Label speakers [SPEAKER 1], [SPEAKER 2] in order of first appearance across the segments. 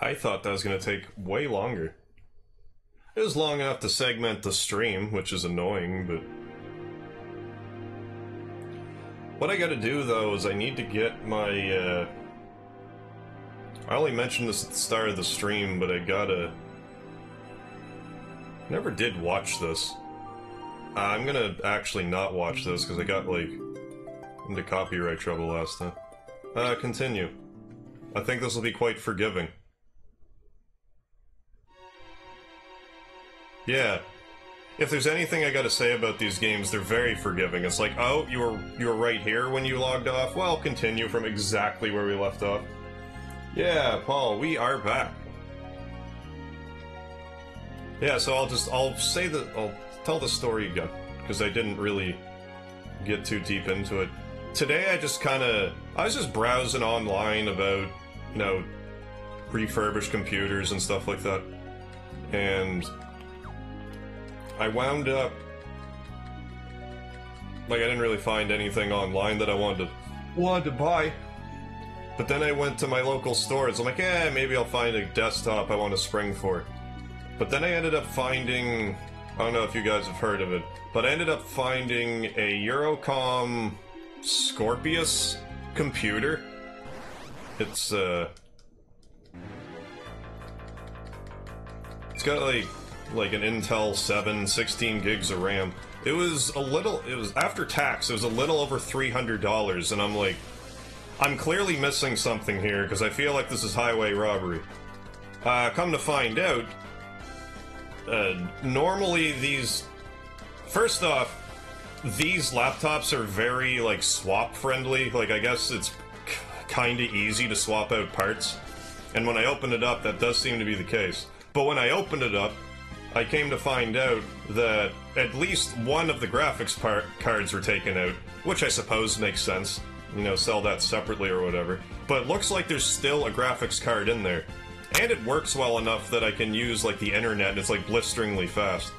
[SPEAKER 1] I thought that was going to take way longer. It was long enough to segment the stream, which is annoying, but... What I gotta do, though, is I need to get my, I only mentioned this at the start of the stream, but I gotta... Never did watch this. I'm gonna actually not watch this, because I got, like, into copyright trouble last time. Continue. I think this will be quite forgiving. Yeah. If there's anything I gotta say about these games, they're very forgiving. It's like, oh, you were right here when you logged off? Well, continue from exactly where we left off. Yeah, Paul, we are back. Yeah, so I'll tell the story again, because I didn't really get too deep into it. Today I was just browsing online about, you know, refurbished computers and stuff like that. And I wound up, like, I didn't really find anything online that I wanted to buy. But then I went to my local stores. I'm like, maybe I'll find a desktop I want to spring for. But then I ended up finding, I don't know if you guys have heard of it, but I ended up finding a Eurocom Scorpius computer. It's got like an Intel 7, 16 gigs of RAM. It was after tax, it was a little over $300, and I'm like, I'm clearly missing something here, because I feel like this is highway robbery. Come to find out, normally first off, these laptops are very, like, swap-friendly. Like, I guess it's kinda easy to swap out parts. And when I opened it up, that does seem to be the case. But when I opened it up, I came to find out that at least one of the graphics cards were taken out, which I suppose makes sense. You know, sell that separately or whatever. But it looks like there's still a graphics card in there. And it works well enough that I can use, like, the internet, and it's, like, blisteringly fast.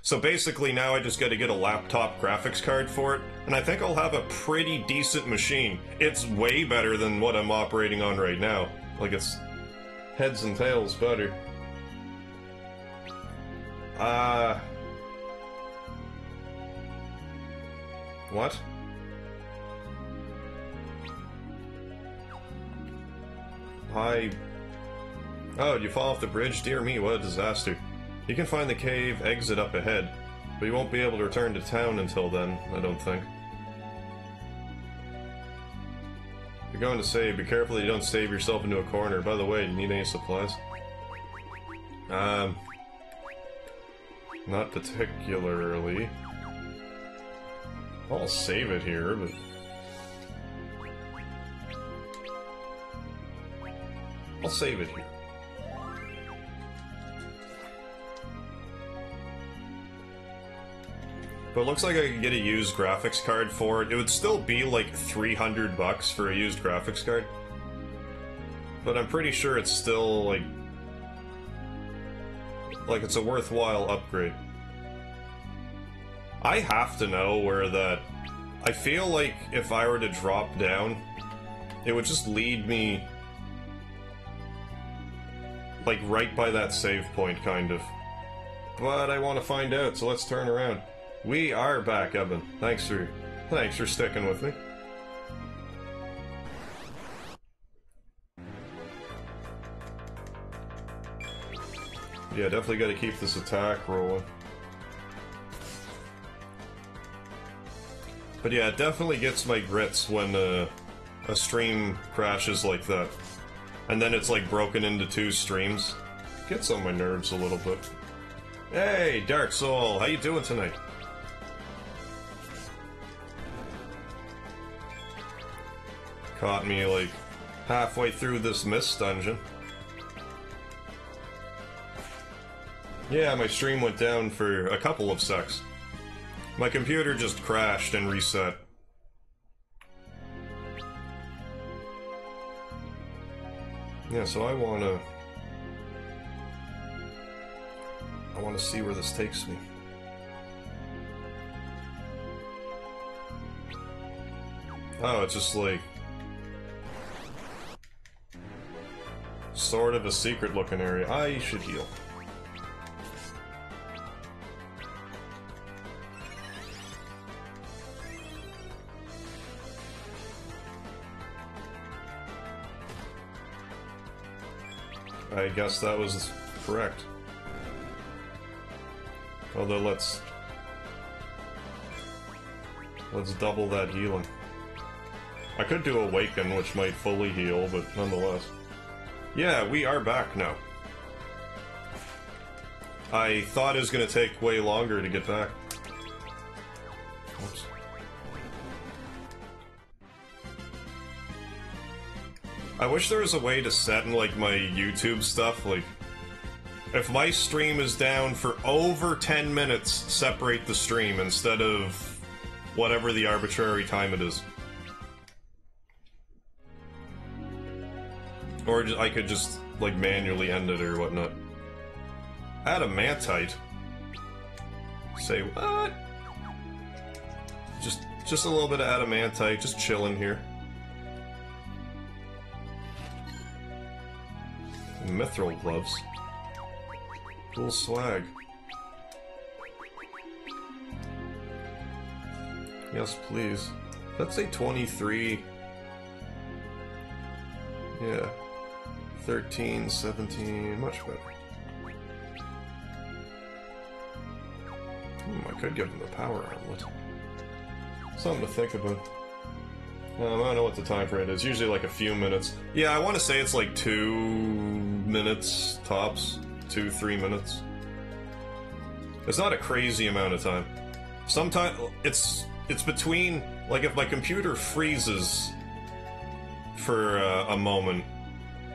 [SPEAKER 1] So basically now I just gotta get a laptop graphics card for it, and I think I'll have a pretty decent machine. It's way better than what I'm operating on right now. Like, it's heads and tails better. What? Oh, did you fall off the bridge? Dear me, what a disaster. You can find the cave exit up ahead, but you won't be able to return to town until then, I don't think. If you're going to save, be careful that you don't save yourself into a corner. By the way, do you need any supplies? Not particularly. I'll save it here, but... I'll save it here. But it looks like I could get a used graphics card for it. It would still be like $300 for a used graphics card. But I'm pretty sure it's still like it's a worthwhile upgrade. I have to know where that... I feel like if I were to drop down, it would just lead me like right by that save point, kind of. But I want to find out, so let's turn around. We are back, Evan. Thanks for sticking with me. Yeah, definitely got to keep this attack rolling. But yeah, it definitely gets my grits when a stream crashes like that. And then it's like broken into 2 streams. Gets on my nerves a little bit. Hey, Dark Soul, how you doing tonight? Caught me like halfway through this mist dungeon. Yeah, my stream went down for a couple of secs. My computer just crashed and reset. Yeah, so I wanna see where this takes me. Oh, it's just like... sort of a secret looking area. I should heal. I guess that was correct. Although let's double that healing. I could do Awaken, which might fully heal, but nonetheless. Yeah, we are back now. I thought it was going to take way longer to get back. Oops. I wish there was a way to set in, like, my YouTube stuff, like, if my stream is down for over 10 minutes, separate the stream instead of whatever the arbitrary time it is. Or I could just, like, manually end it or whatnot. Adamantite? Say what? Just a little bit of adamantite, just chilling here. Mithril gloves. Cool swag. Yes, please. Let's say 23. Yeah. 13, 17, much better. I could give him the power armlet. Something to think about. I don't know what the time frame is. Usually like a few minutes. Yeah, I want to say it's like 2 minutes tops. 2-3 minutes. It's not a crazy amount of time. Sometimes it's between, like, if my computer freezes for a moment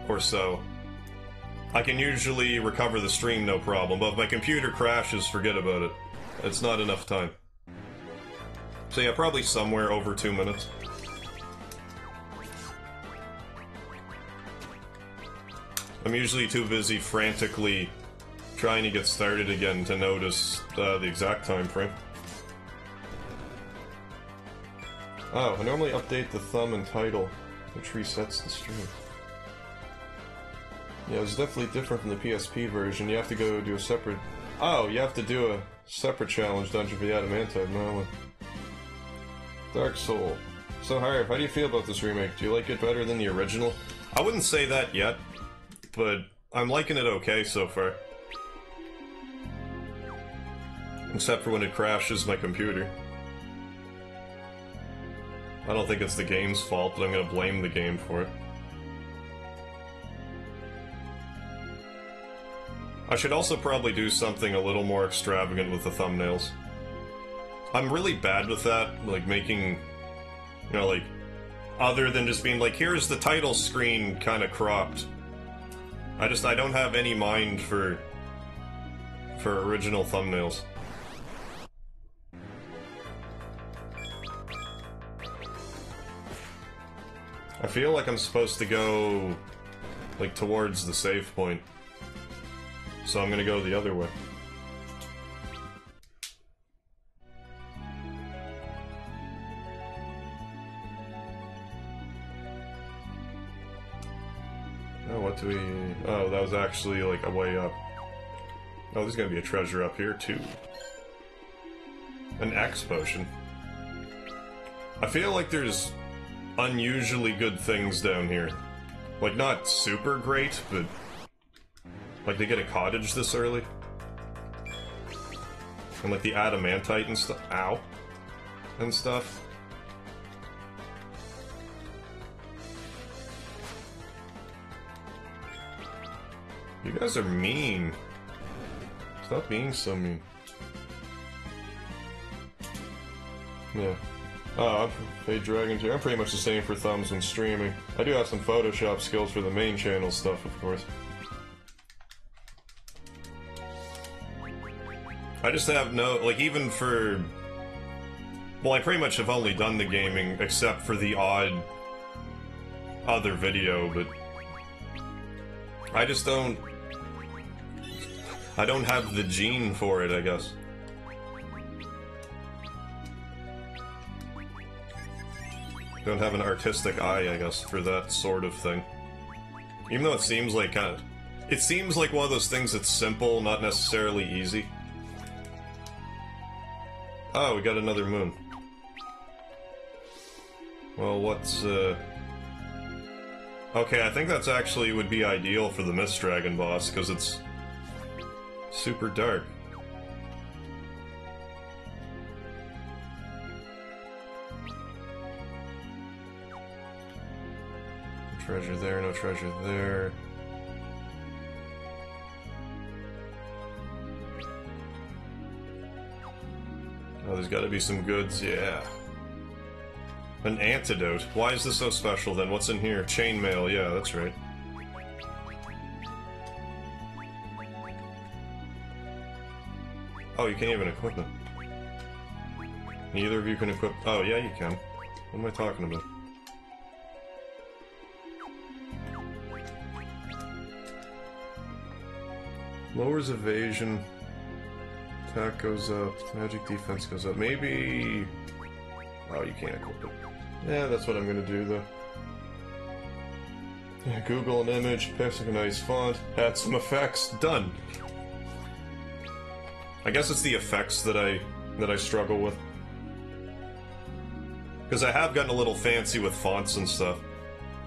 [SPEAKER 1] or so, I can usually recover the stream no problem, but if my computer crashes, forget about it. It's not enough time. So yeah, probably somewhere over 2 minutes. I'm usually too busy frantically trying to get started again to notice the exact time frame. Oh, I normally update the thumb and title, which resets the stream. Yeah, it's definitely different from the PSP version. You have to go do a separate... Oh, you have to do a separate challenge dungeon for the Adamantite. No. Dark Soul. So, Harv, how do you feel about this remake? Do you like it better than the original? I wouldn't say that yet, but I'm liking it okay so far. Except for when it crashes my computer. I don't think it's the game's fault, but I'm gonna blame the game for it. I should also probably do something a little more extravagant with the thumbnails. I'm really bad with that, like making, you know, like, other than just being like, here's the title screen kind of cropped. I don't have any mind for original thumbnails. I feel like I'm supposed to go, like, towards the save point. So I'm gonna go the other way. Oh, what do we... Oh, that was actually, like, a way up. Oh, there's gonna be a treasure up here, too. An X potion. I feel like there's unusually good things down here. Like, not super great, but... Like, they get a cottage this early. And, like, the adamantite and stuff. Ow. And stuff. You guys are mean. Stop being so mean. Yeah. Oh, Fade Dragon too. I'm pretty much the same for thumbs when streaming. I do have some Photoshop skills for the main channel stuff, of course. I just have no, like, even for... Well, I pretty much have only done the gaming, except for the odd other video, but... I just don't... I don't have the gene for it, I guess. Don't have an artistic eye, I guess, for that sort of thing. Even though it seems like it seems like one of those things that's simple, not necessarily easy. Oh, we got another moon. Well, what's, Okay, I think that's actually would be ideal for the Mist Dragon boss, because it's super dark. No treasure there, no treasure there. Oh, there's gotta be some goods, yeah. An antidote. Why is this so special then? What's in here? Chainmail, yeah, that's right. Oh, you can't even equip it. Neither of you can equip... Oh, yeah, you can. What am I talking about? Lowers evasion. Attack goes up. Magic defense goes up. Maybe... Oh, you can't equip it. Yeah, that's what I'm gonna do, though. Yeah, Google an image, pick a nice font, add some effects, done! I guess it's the effects that I struggle with. Because I have gotten a little fancy with fonts and stuff.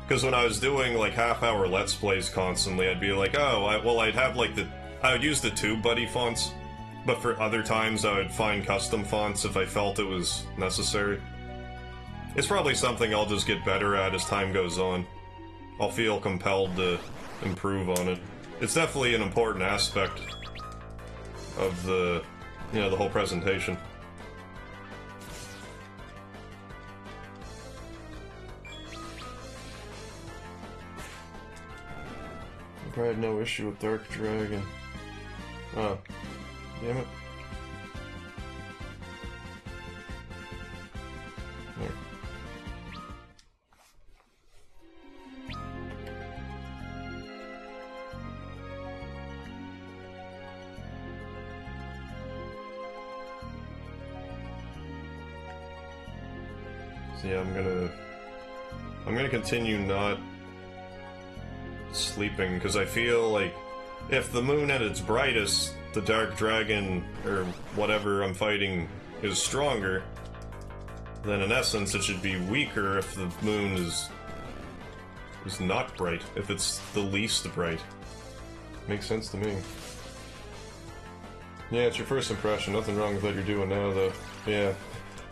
[SPEAKER 1] Because when I was doing, like, half-hour Let's Plays constantly, I'd be like, oh, I'd have, like, I would use the TubeBuddy fonts, but for other times I would find custom fonts if I felt it was necessary. It's probably something I'll just get better at as time goes on. I'll feel compelled to improve on it. It's definitely an important aspect of the, you know, the whole presentation. I had no issue with Dark Dragon. Oh, damn it. There. So yeah, I'm gonna continue not sleeping, because I feel like if the moon at its brightest, the Dark Dragon, or whatever I'm fighting, is stronger, then in essence it should be weaker if the moon is not bright, if it's the least bright. Makes sense to me. Yeah, it's your first impression, nothing wrong with what you're doing now, though. Yeah.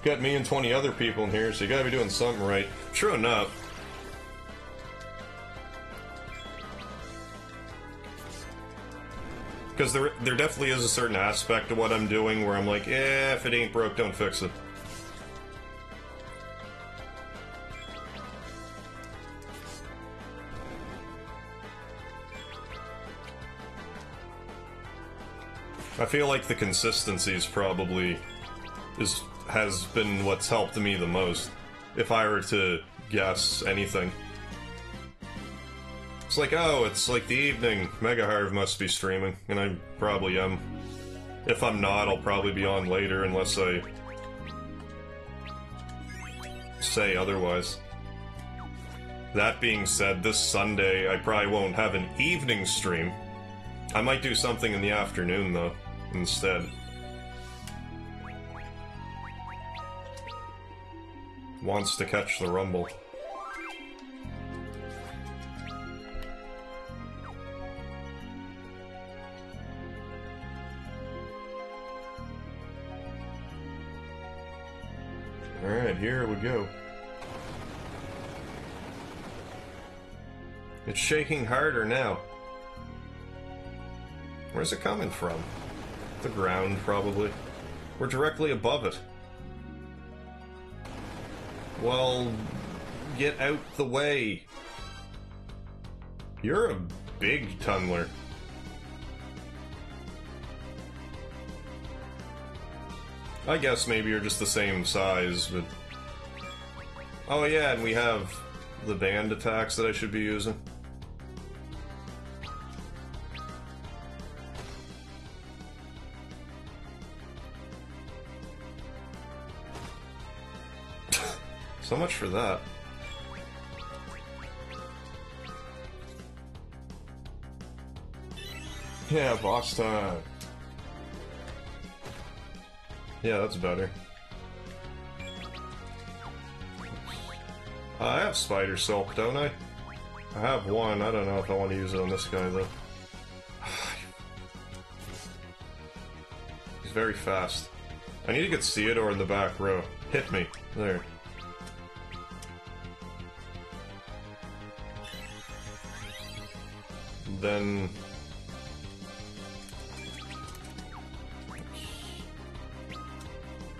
[SPEAKER 1] Got me and 20 other people in here, so you gotta be doing something right. True enough. Because there definitely is a certain aspect of what I'm doing where I'm like, eh, if it ain't broke, don't fix it. I feel like the consistency is probably has been what's helped me the most, if I were to guess anything. It's like, oh, it's like the evening, MegaHarv must be streaming, and I probably am. If I'm not, I'll probably be on later, unless I say otherwise. That being said, this Sunday I probably won't have an evening stream. I might do something in the afternoon, though, instead. Wants to catch the rumble. Alright, here we go. It's shaking harder now. Where's it coming from? The ground, probably. We're directly above it. Well, get out the way. You're a big tunneler. I guess maybe you're just the same size, but... Oh yeah, and we have the band attacks that I should be using. So much for that. Yeah, boss time. Yeah, that's better. I have Spider Silk, don't I? I have one. I don't know if I want to use it on this guy, though. He's very fast. I need to get Theodore in the back row. Hit me. There. Then...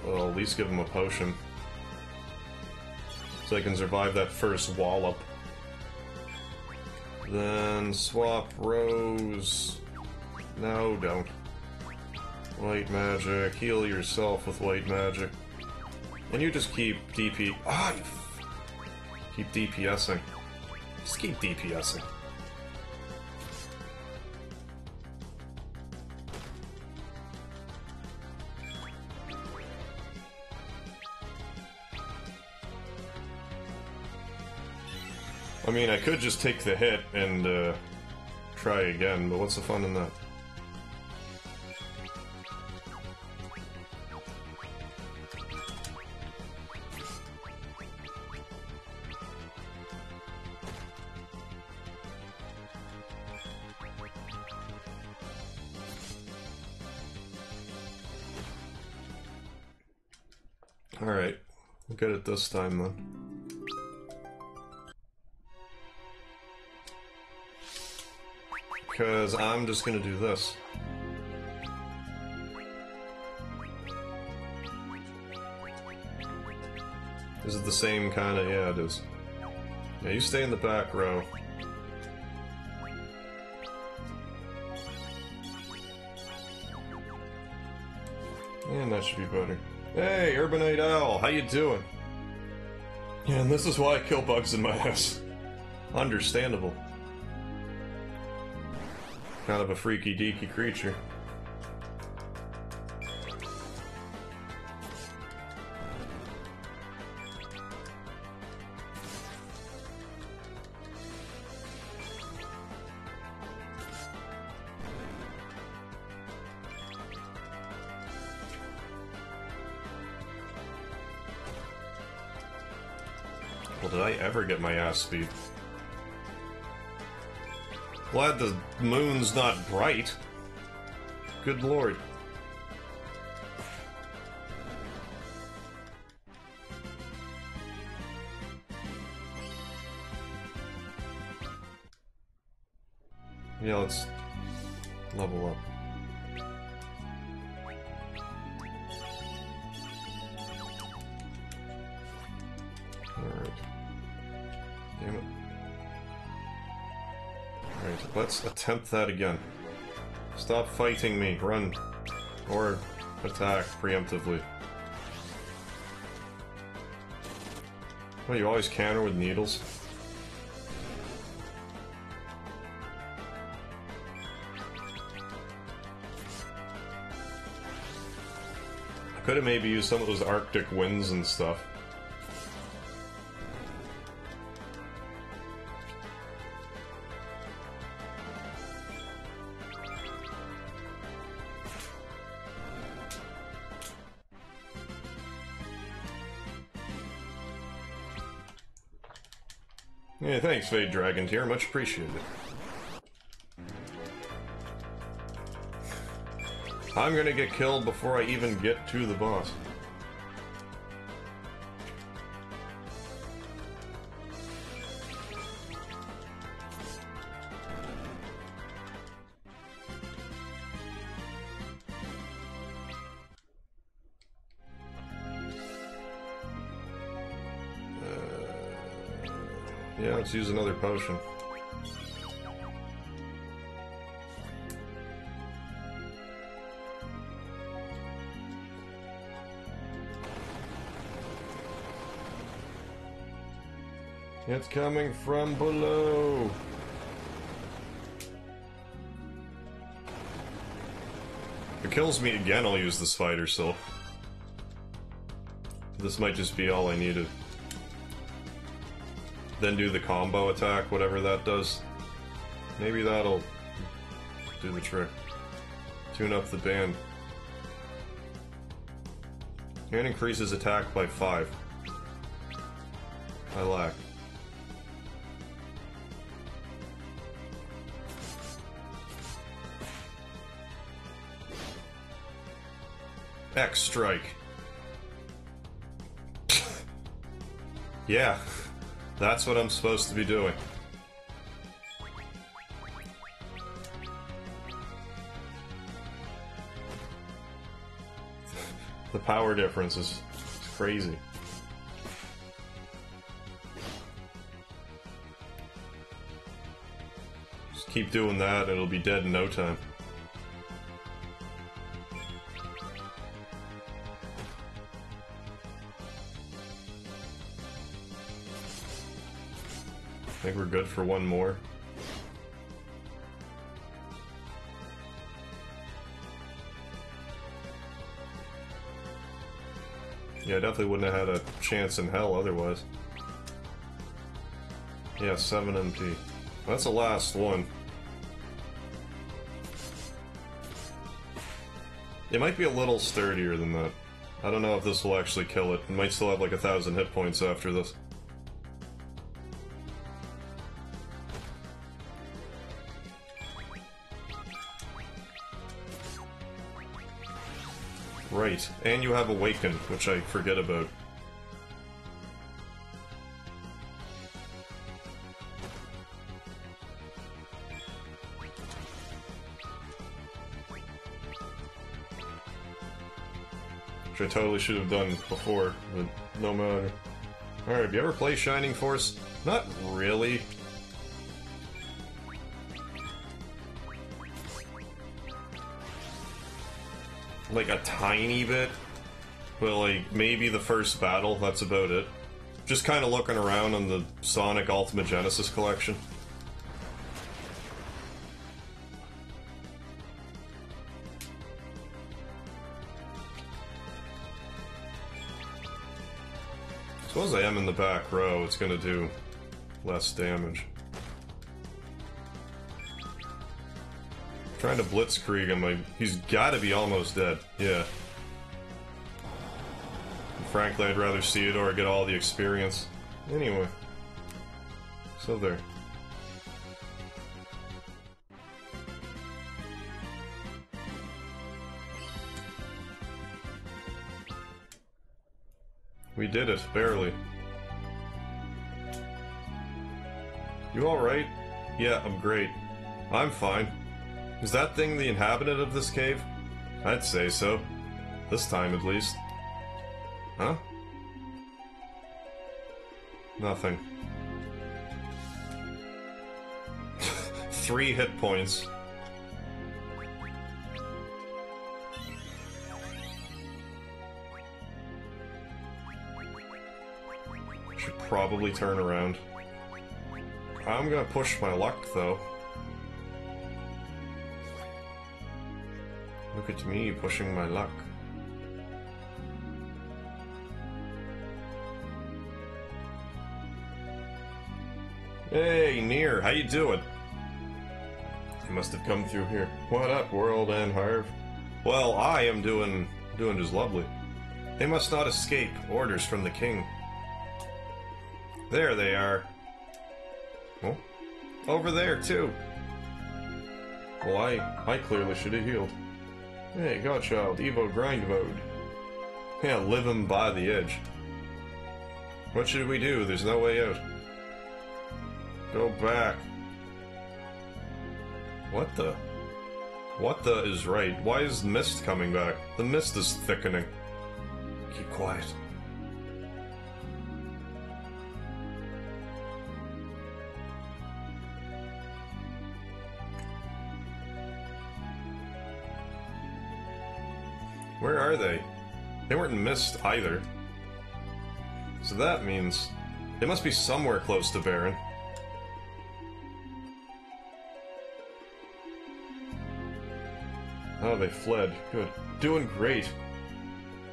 [SPEAKER 1] well, at least give him a potion. So I can survive that first wallop. Then swap Rose. No, don't. White magic. Heal yourself with white magic. And you just keep DP. Ah, keep DPSing. Just keep DPSing. I mean, I could just take the hit and try again, but what's the fun in that? Alright, we'll get it this time then. Because I'm just gonna do this. Is it the same kind of... yeah, it is. Yeah, you stay in the back row. And that should be better. Hey, Urbanite Owl, how you doing? Yeah, and this is why I kill bugs in my house. Understandable. Kind of a freaky deaky creature. Well, did I ever get my ass speed? Glad the moon's not bright. Good lord. Yeah, let's level up. Alright. Damn it. Alright, let's attempt that again. Stop fighting me, run. Or attack preemptively. Well, you always counter with needles? I could have maybe used some of those Arctic winds and stuff. Yeah, thanks, Fade Dragon Tier. Much appreciated. I'm gonna get killed before I even get to the boss. Yeah, let's use another potion. It's coming from below. If it kills me again, I'll use the spider silk. This might just be all I needed. Then do the combo attack, whatever that does. Maybe that'll do the trick. Tune up the band. And increases attack by 5. I lack. X strike. Yeah, that's what I'm supposed to be doing. The power difference is crazy. Just keep doing that and it'll be dead in no time. I think we're good for one more. Yeah, I definitely wouldn't have had a chance in hell otherwise. Yeah, 7 MP. That's the last one. It might be a little sturdier than that. I don't know if this will actually kill it. It might still have like 1,000 hit points after this. Right, and you have Awaken, which I forget about. Which I totally should have done before, but no matter. Alright, have you ever played Shining Force? Not really. Like a tiny bit, but like maybe the first battle, that's about it. Just kind of looking around on the Sonic Ultimate Genesis collection. Suppose I am in the back row, it's gonna do less damage. Trying to blitzkrieg him, he's gotta be almost dead. Yeah. And frankly, I'd rather see it or get all the experience. Anyway. So there. We did it, barely. You alright? Yeah, I'm great. I'm fine. Is that thing the inhabitant of this cave? I'd say so. This time, at least. Huh? Nothing. 3 hit points. Should probably turn around. I'm gonna push my luck, though. Look at me pushing my luck. Hey, Nier, how you doing? You must have come through here. What up, world and Harv? Well, I am doing just lovely. They must not escape orders from the king. There they are. Oh, over there too. Well, I clearly should have healed. Hey, Godchild, Evo grind mode. Yeah, live him by the edge. What should we do? There's no way out. Go back. What the? What the is right? Why is mist coming back? The mist is thickening. Keep quiet. Where are they? They weren't missed either. So that means they must be somewhere close to Baron. Oh, they fled. Good. Doing great.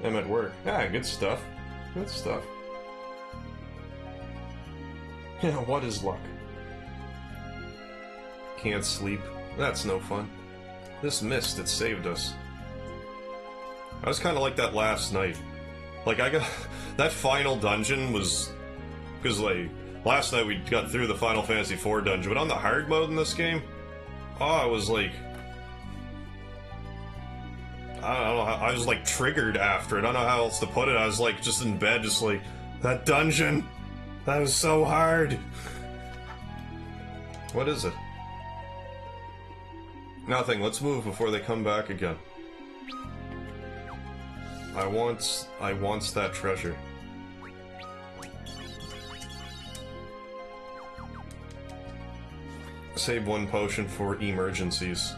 [SPEAKER 1] I'm at work. Ah, good stuff. Good stuff. Yeah, what is luck? Can't sleep. That's no fun. This mist, it saved us. I was kind of like that last night. Like, I got... that final dungeon was... Because, like, last night we got through the Final Fantasy IV dungeon, but on the hard mode in this game, oh, I was like... I don't know, I was like triggered after it. I don't know how else to put it. I was like just in bed, just like, that dungeon! That was so hard! What is it? Nothing, let's move before they come back again. I want that treasure. Save one potion for emergencies.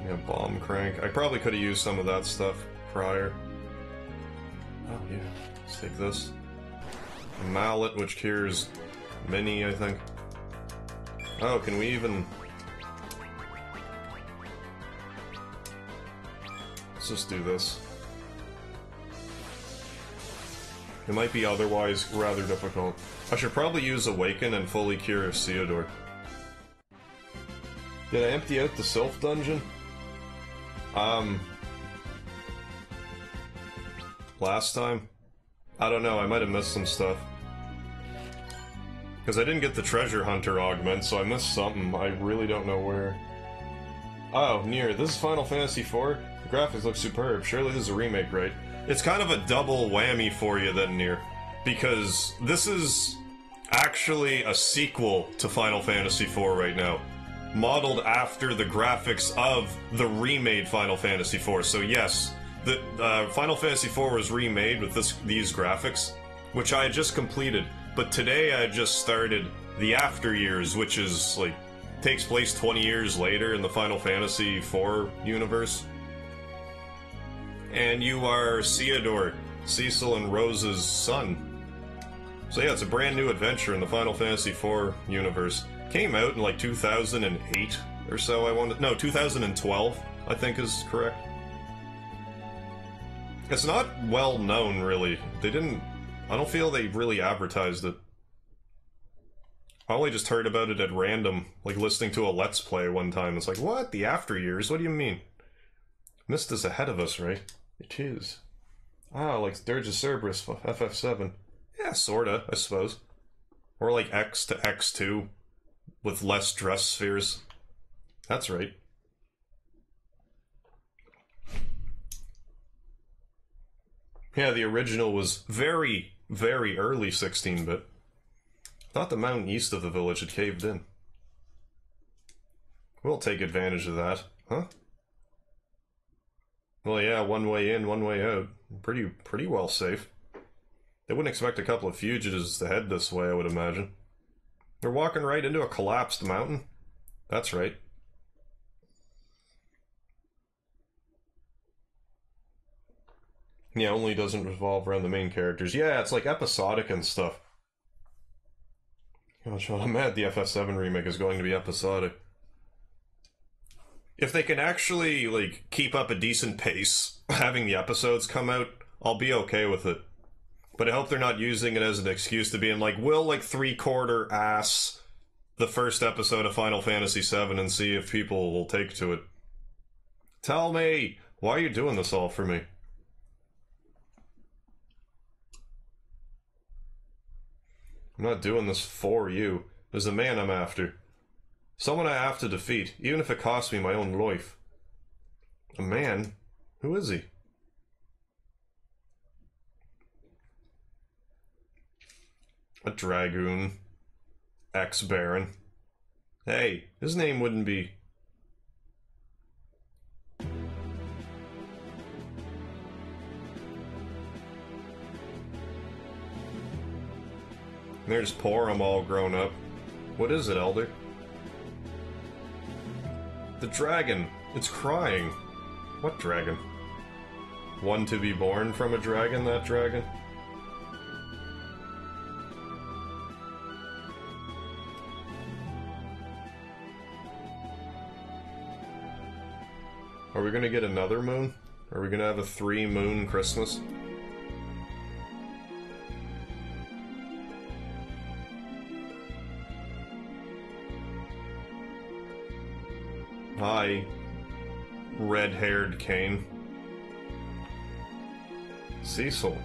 [SPEAKER 1] Yeah, bomb crank. I probably could have used some of that stuff prior. Oh yeah, let's take this. A mallet, which cures many, I think. Oh, can we even... Let's just do this. It might be otherwise rather difficult. I should probably use Awaken and fully cure Theodore. Did I empty out the Sylph dungeon? Last time? I don't know, I might have missed some stuff. Because I didn't get the Treasure Hunter augment, so I missed something. I really don't know where. Oh, Nier, this is Final Fantasy IV? The graphics look superb. Surely this is a remake, right? It's kind of a double whammy for you then, Nier. Because this is actually a sequel to Final Fantasy IV right now. Modeled after the graphics of the remade Final Fantasy IV. So yes, the Final Fantasy IV was remade with these graphics, which I had just completed. But today I just started the After Years, which is, like, takes place 20 years later in the Final Fantasy IV universe. And you are Theodore, Cecil and Rose's son. So yeah, it's a brand new adventure in the Final Fantasy IV universe. Came out in like 2008 or so, I wanted... No, 2012, I think is correct. It's not well known, really. They didn't... I don't feel they really advertised it. I only just heard about it at random, like listening to a Let's Play one time. It's like, what? The After Years? What do you mean? Mist is ahead of us, right? It is. Ah, like Dirge of Cerberus, FF7. Yeah, sorta, I suppose. Or like X to X2, with less dress spheres. That's right. Yeah, the original was very, very early 16-bit. Thought the mountain east of the village had caved in. We'll take advantage of that, huh? Well, yeah, one way in, one way out. Pretty well safe. They wouldn't expect a couple of fugitives to head this way, I would imagine. They're walking right into a collapsed mountain? That's right. Yeah, only doesn't revolve around the main characters. Yeah, it's like episodic and stuff. Gosh, I'm mad the FF7 remake is going to be episodic. If they can actually, like, keep up a decent pace, having the episodes come out, I'll be okay with it. But I hope they're not using it as an excuse to being like, we'll, like, three-quarter ass the first episode of Final Fantasy VII and see if people will take to it. Tell me, why are you doing this all for me? I'm not doing this for you. There's a man I'm after. Someone I have to defeat, even if it costs me my own life. A man? Who is he? A dragoon. Ex-baron. Hey, his name wouldn't be... There's Porum all grown up. What is it, Elder? The dragon. It's crying. What dragon? One to be born from a dragon, that dragon? Are we gonna get another moon? Are we gonna have a 3-moon Christmas? Hi, red-haired Kane. Cecil.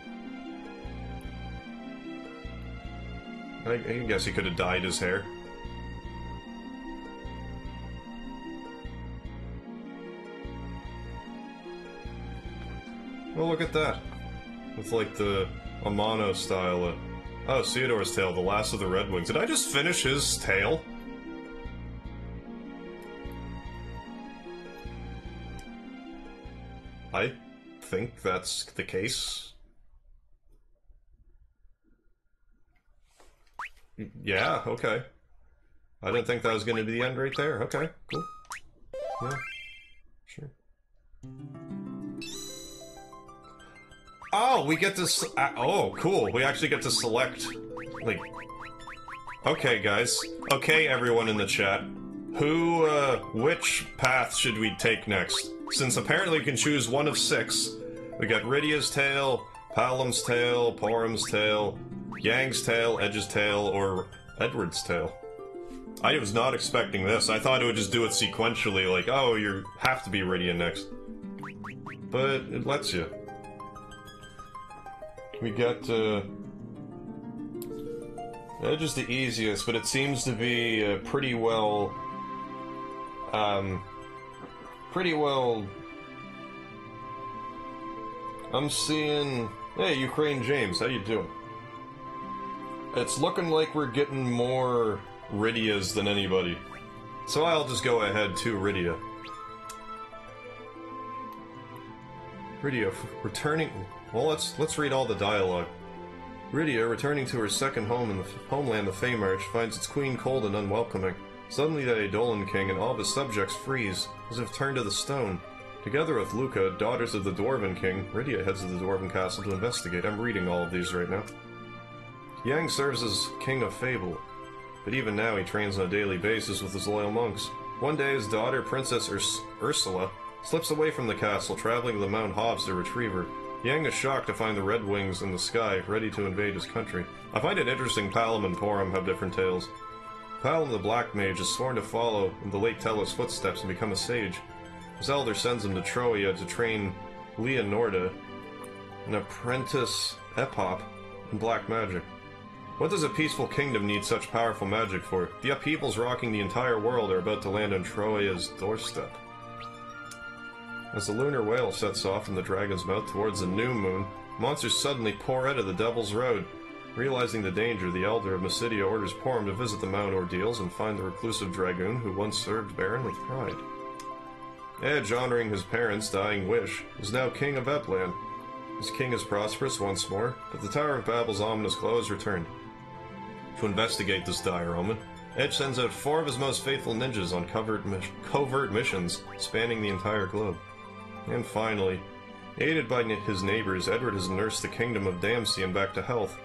[SPEAKER 1] I guess he could have dyed his hair. Oh, look at that. With, like, the Amano style. Oh, Theodore's tail, the last of the Red Wings. Did I just finish his tail? I think that's the case. Yeah, okay. I didn't think that was going to be the end right there. Okay, cool. Yeah, sure. Oh, we get to oh, cool. We actually get to select, like... Okay, guys. Okay, everyone in the chat. Which path should we take next? Since apparently we can choose one of 6. We got Rydia's tail, Palam's tail, Porum's tail, Yang's tail, Edge's tail, or Edward's tail. I was not expecting this. I thought it would just do it sequentially, like, oh, you have to be Rydia next. But it lets you. We got, Edge is the easiest, but it seems to be pretty well, I'm seeing... Hey, Ukraine James, how you doing? It's looking like we're getting more Rydias than anybody. So I'll just go ahead to Rydia. Rydia, returning... Well, let's read all the dialogue. Rydia, returning to her second home in the homeland of Feymarch, finds its queen cold and unwelcoming. Suddenly the Edolan king and all of his subjects freeze, as if turned to the stone. Together with Luca, daughters of the Dwarven king, Rydia heads to the Dwarven castle to investigate. I'm reading all of these right now. Yang serves as king of Fable, but even now he trains on a daily basis with his loyal monks. One day his daughter, Princess Ursula, slips away from the castle, traveling to the Mount Hobbs to retrieve her. Yang is shocked to find the Red Wings in the sky, ready to invade his country. I find it interesting Palam and Porum have different tales. Palam the Black Mage is sworn to follow in the late Tello's footsteps and become a sage. His elder sends him to Troia to train Leonorda, an apprentice Epop, in black magic. What does a peaceful kingdom need such powerful magic for? The upheavals rocking the entire world are about to land on Troia's doorstep. As the lunar whale sets off from the dragon's mouth towards the new moon, monsters suddenly pour out of the Devil's Road. Realizing the danger, the Elder of Mysidia orders Porum to visit the Mount Ordeals and find the reclusive dragoon who once served Baron with pride. Edge, honoring his parents' dying wish, is now king of Epland. His king is prosperous once more, but the Tower of Babel's ominous glow has returned. To investigate this dire omen, Edge sends out 4 of his most faithful ninjas on covert missions spanning the entire globe. And finally, aided by his neighbors, Edward has nursed the kingdom of Damcian back to health.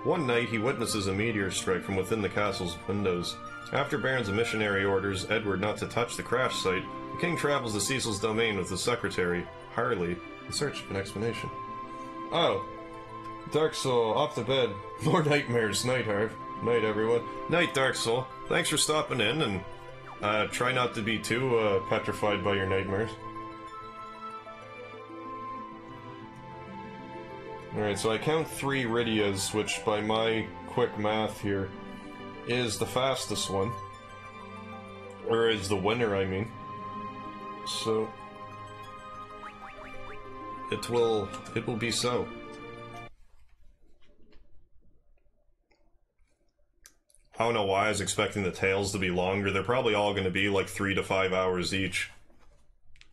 [SPEAKER 1] One night, he witnesses a meteor strike from within the castle's windows. After Baron's missionary orders Edward not to touch the crash site, the king travels to Cecil's domain with his secretary, Harley, in search of an explanation. Oh, Dark Soul, off the bed. More nightmares, night, Harv. Night, everyone. Night, Dark Soul. Thanks for stopping in, and try not to be too petrified by your nightmares. Alright, so I count 3 Rydias, which by my quick math here is the fastest one. Or is the winner, I mean. So it will be so. I don't know why I was expecting the tales to be longer. They're probably all going to be like 3 to 5 hours each.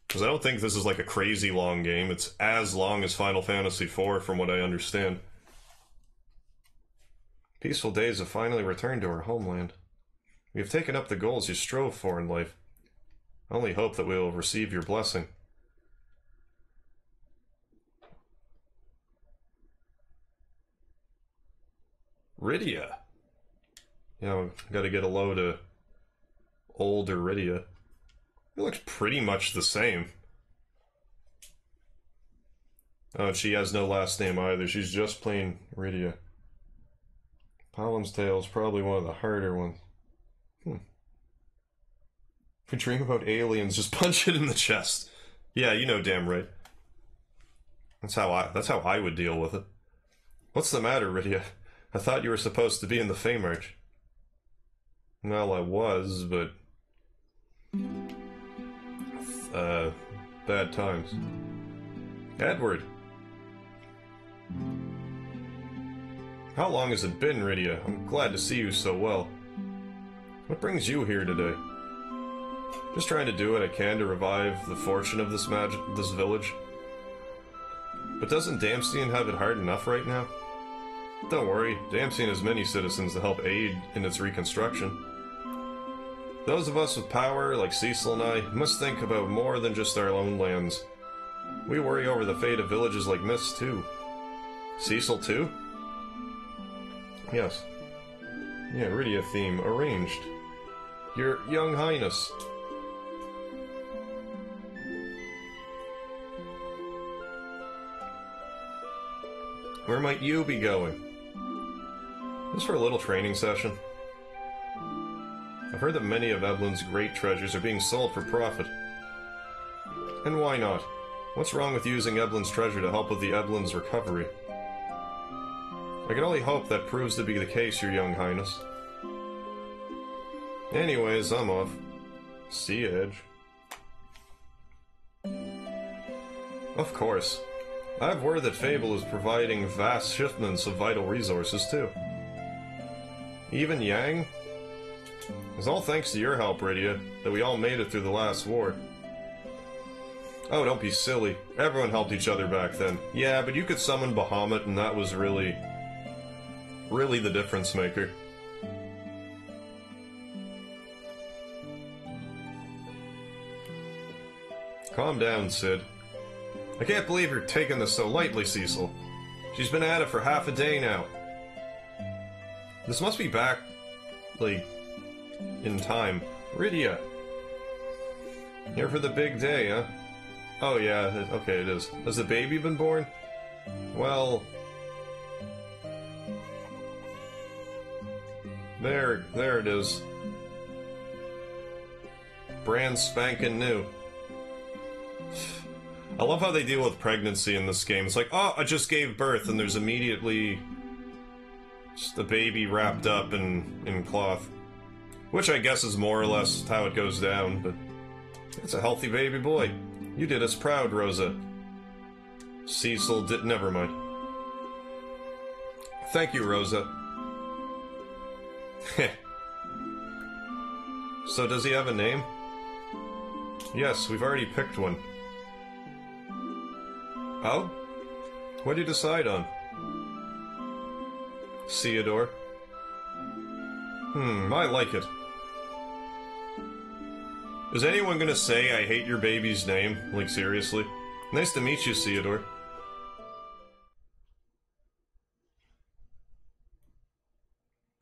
[SPEAKER 1] Because I don't think this is like a crazy long game. It's as long as Final Fantasy IV, from what I understand. Peaceful days have finally returned to our homeland. We have taken up the goals you strove for in life. I only hope that we will receive your blessing. Rydia. Yeah, gotta get a load of older Rydia. It looks pretty much the same. Oh, and she has no last name either. She's just plain Rydia. Palam's tail is probably one of the harder ones. If you dream about aliens, just punch it in the chest. Yeah, you know damn right. That's how I would deal with it. What's the matter, Rydia? I thought you were supposed to be in the Fey March. Well, I was, but... bad times. Edward! How long has it been, Rydia? I'm glad to see you so well. What brings you here today? Just trying to do what I can to revive the fortune of this village. But doesn't Damstein have it hard enough right now? Don't worry, Damstein has many citizens to help aid in its reconstruction. Those of us with power, like Cecil and I, must think about more than just our own lands. We worry over the fate of villages like Mist, too. Cecil, too? Yes. Yeah, Rydia theme, arranged. Your Young Highness. Where might you be going? Just for a little training session. I've heard that many of Eblin's great treasures are being sold for profit. And why not? What's wrong with using Eblin's treasure to help with the Eblin's recovery? I can only hope that proves to be the case, Your Young Highness. Anyways, I'm off. See you, Edge. Of course. I've word that Fable is providing vast shipments of vital resources, too. Even Yang? It's all thanks to your help, Rydia, that we all made it through the last war. Oh, don't be silly. Everyone helped each other back then. Yeah, but you could summon Bahamut, and that was really the difference maker. Calm down, Sid. I can't believe you're taking this so lightly, Cecil. She's been at it for half a day now. This must be back, like, in time. Rydia! Here for the big day, huh? Oh yeah, okay, it is. Has the baby been born? Well... There it is. Brand spanking new. I love how they deal with pregnancy in this game. It's like, oh, I just gave birth, and there's immediately just a baby wrapped up in cloth. Which I guess is more or less how it goes down, but it's a healthy baby boy. You did us proud, Rosa. Cecil did... never mind. Thank you, Rosa. Heh. So does he have a name? Yes, we've already picked one. Oh? What did you decide on? Theodore. I like it. Is anyone gonna say I hate your baby's name? Like, seriously? Nice to meet you, Theodore.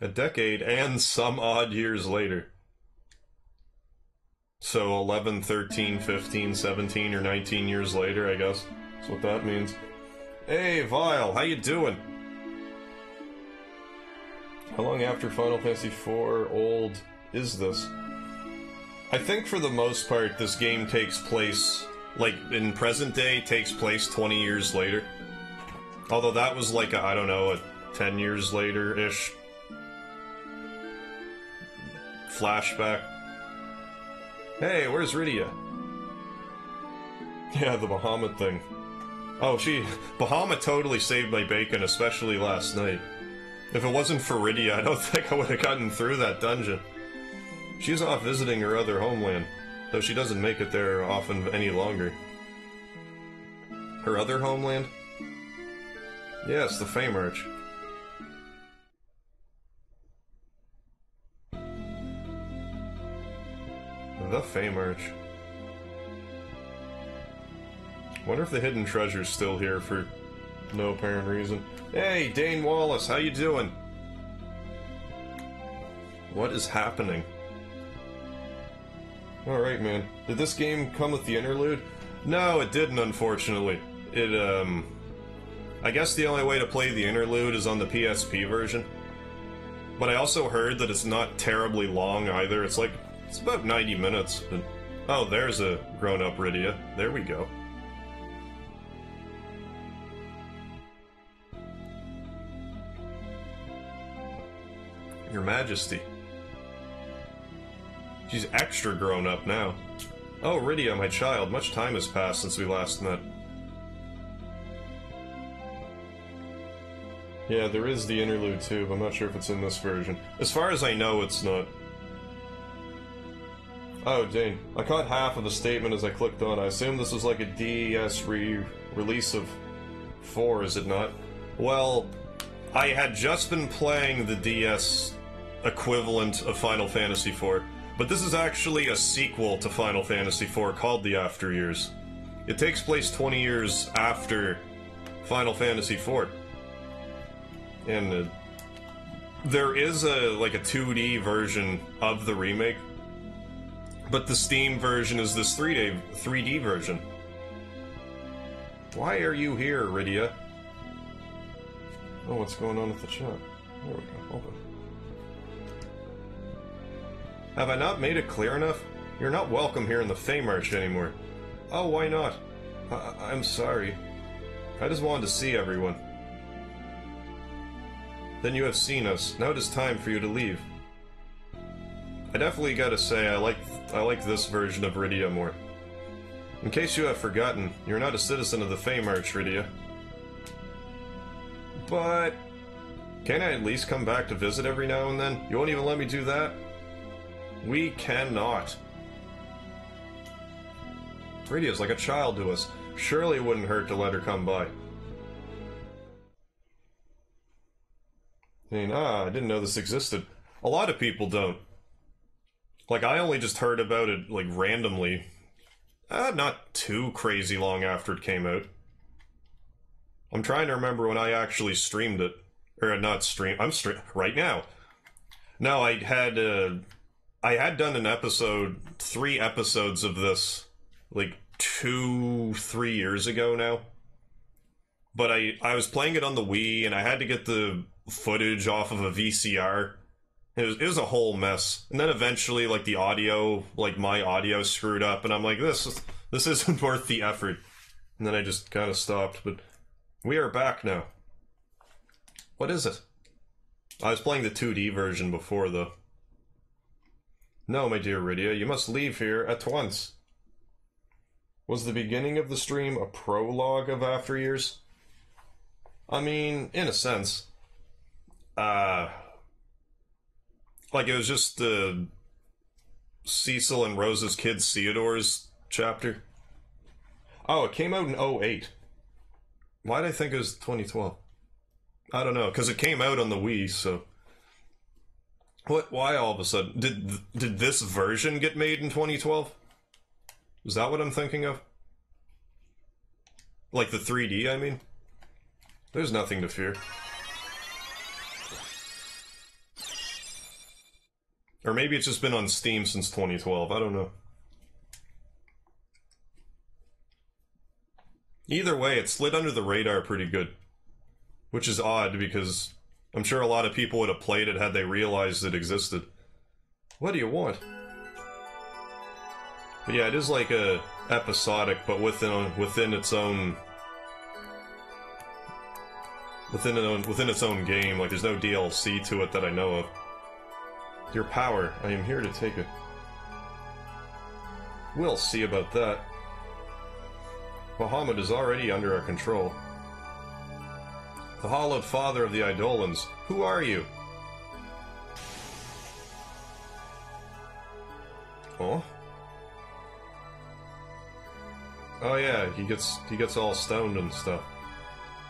[SPEAKER 1] A decade and some odd years later. So 11, 13, 15, 17, or 19 years later, I guess. That's what that means. Hey, Vile, how you doing? How long after Final Fantasy IV old is this? I think for the most part this game takes place, like, in present day, takes place 20 years later. Although that was like a, I don't know, a 10 years later-ish flashback. Hey, where's Rydia? Yeah, the Bahamut thing. Oh, Bahamut totally saved my bacon, especially last night. If it wasn't for Rydia, I don't think I would have gotten through that dungeon. She's off visiting her other homeland, though she doesn't make it there often any longer. Her other homeland? Yes, the Fey March. The Fey March. Wonder if the hidden treasure's still here for no apparent reason. Hey, Dane Wallace, how you doing? What is happening? Alright, man. Did this game come with the interlude? No, it didn't, unfortunately. I guess the only way to play the interlude is on the PSP version. But I also heard that it's not terribly long either. It's like It's about 90 minutes, but... Oh, there's a grown-up Rydia. There we go. Your Majesty. She's extra grown-up now. Oh, Rydia, my child, much time has passed since we last met. Yeah, there is the interlude too, but I'm not sure if it's in this version. As far as I know, it's not. Oh, dang. I caught half of the statement as I clicked on. I assume this was like a DES release of 4, is it not? Well, I had just been playing the DS equivalent of Final Fantasy IV, but this is actually a sequel to Final Fantasy IV called The After Years. It takes place 20 years after Final Fantasy IV. And there is like a 2D version of the remake, but the Steam version is this 3D version. Why are you here, Rydia? Oh, what's going on with the chat? There we go, hold on. Have I not made it clear enough? You're not welcome here in the Feymarch anymore. Oh, why not? I'm sorry. I just wanted to see everyone. Then you have seen us. Now it is time for you to leave. I definitely gotta say, I like this version of Rydia more. In case you have forgotten, you're not a citizen of the Feymarch, Rydia. But... can't I at least come back to visit every now and then? You won't even let me do that? We cannot. Rydia's like a child to us. Surely it wouldn't hurt to let her come by. I didn't know this existed. A lot of people don't. Like, I only just heard about it, like, randomly. Not too crazy long after it came out. I'm trying to remember when I actually streamed it. Or, not stream... I'm right now. No, I had done an episode, 3 episodes of this, like, 2-3 years ago now. But I was playing it on the Wii, and I had to get the footage off of a VCR. It was a whole mess. And then eventually, like, the audio, like, my audio screwed up, and I'm like, this isn't worth the effort. And then I just kind of stopped, but we are back now. What is it? I was playing the 2D version before, though. No, my dear Rydia, you must leave here at once. Was the beginning of the stream a prologue of After Years? I mean, in a sense. Like, it was just the Cecil and Rose's kid Theodore's chapter. Oh, it came out in 2008. Why did I think it was 2012? I don't know, because it came out on the Wii, so... Why all of a sudden? Did this version get made in 2012? Is that what I'm thinking of? Like the 3D, I mean? There's nothing to fear. Or maybe it's just been on Steam since 2012, I don't know. Either way, it slid under the radar pretty good. Which is odd, because I'm sure a lot of people would have played it had they realized it existed. What do you want? But yeah, it is like a episodic, but within its own game. Like, there's no DLC to it that I know of. Your power, I am here to take it. We'll see about that. Bahamut is already under our control. The hallowed father of the Eidolons. Who are you? Oh? Oh yeah, he gets all stoned and stuff.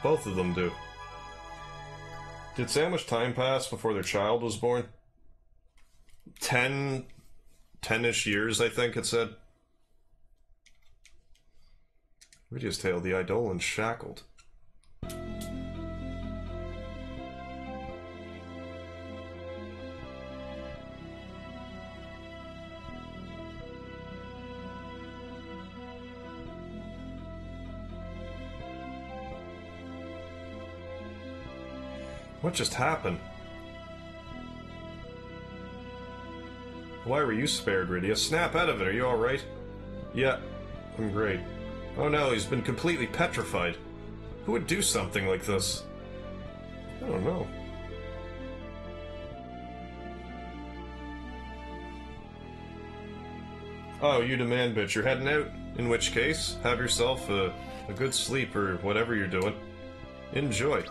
[SPEAKER 1] Both of them do. Did so much time pass before their child was born? 10-ish years, I think it said. Rydia's tale, the Eidolons shackled. What just happened? Why were you spared, Rydia? Snap out of it, are you alright? Yeah, I'm great. Oh no, he's been completely petrified. Who would do something like this? I don't know. Oh, you demand bitch, you're heading out? In which case, have yourself a good sleep or whatever you're doing. Enjoy.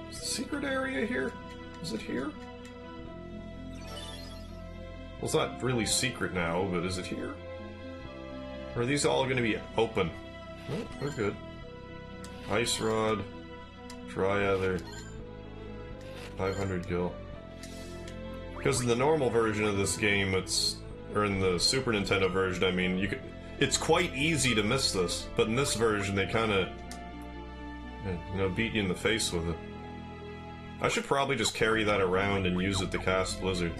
[SPEAKER 1] Is the secret area here? Is it here? Well, it's not really secret now, but is it here? Or are these all going to be open? Oh, they're good. Ice Rod, Dryether, 500 gil. Because in the normal version of this game, or in the Super Nintendo version, I mean, it's quite easy to miss this, but in this version, they kind of, beat you in the face with it. I should probably just carry that around and use it to cast Blizzard.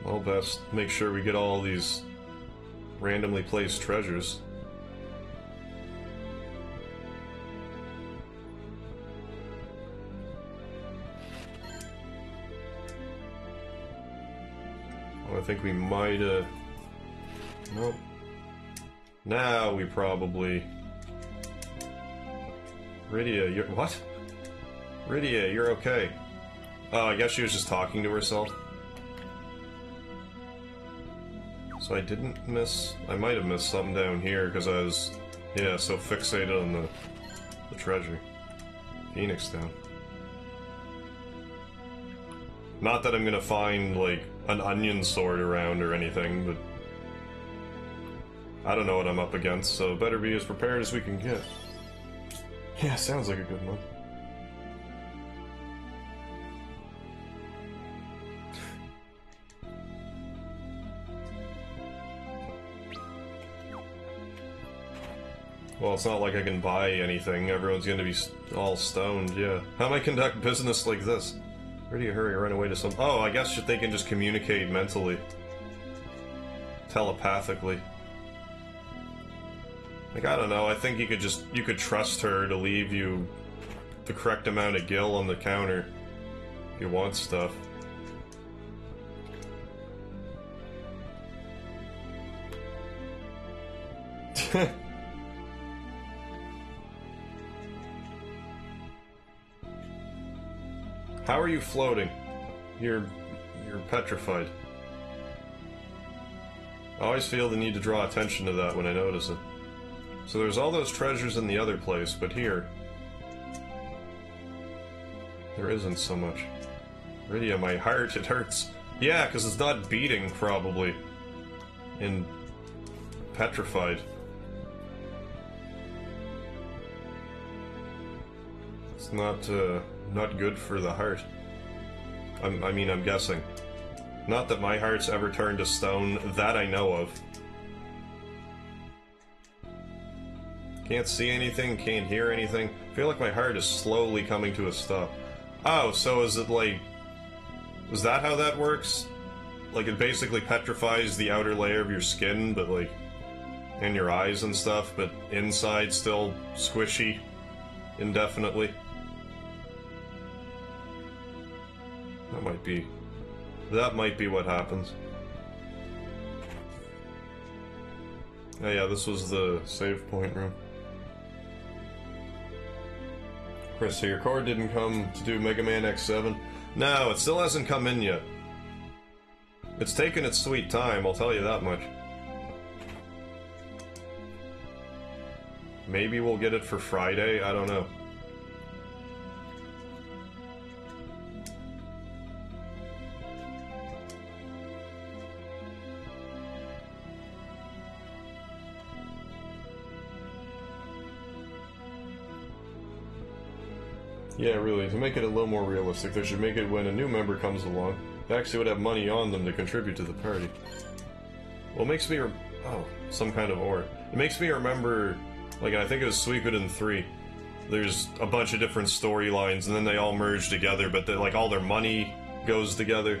[SPEAKER 1] Well, best make sure we get all these randomly placed treasures. Oh, I think we might have... Nope. Now we probably... Rydia, you're... What? Rydia, you're okay. Oh, I guess she was just talking to herself. So I didn't miss... I might have missed something down here, because I was, yeah, so fixated on the treasure. Phoenix down. Not that I'm gonna find, like, an onion sword around or anything, but... I don't know what I'm up against, so better be as prepared as we can get. Yeah, sounds like a good one. Well, it's not like I can buy anything. Everyone's gonna be all stoned, yeah. How am I conduct business like this? Rydia, hurry, run away to some... Oh, I guess they can just communicate mentally. Telepathically. Like, I don't know, I think you could trust her to leave you the correct amount of gil on the counter if you want stuff. How are you floating? You're petrified. I always feel the need to draw attention to that when I notice it. So there's all those treasures in the other place, but here... there isn't so much. Rydia, my heart, it hurts. Yeah, because it's not beating, probably. And... petrified. It's not good for the heart. I mean, I'm guessing. Not that my heart's ever turned to stone, that I know of. Can't see anything, can't hear anything. I feel like my heart is slowly coming to a stop. Oh, so is it like... is that how that works? Like, it basically petrifies the outer layer of your skin, but like... and your eyes and stuff, but inside still squishy indefinitely? That might be what happens. Oh yeah, this was the save point room. Chris, so your cord didn't come to do Mega Man X7? No, it still hasn't come in yet. It's taken its sweet time, I'll tell you that much. Maybe we'll get it for Friday, I don't know. Yeah, really, to make it a little more realistic, they should make it when a new member comes along. They actually would have money on them to contribute to the party. Well, it makes me oh, some kind of ore. It makes me remember, like, I think it was Suikoden 3. there's a bunch of different storylines, and then they all merge together, but like all their money goes together.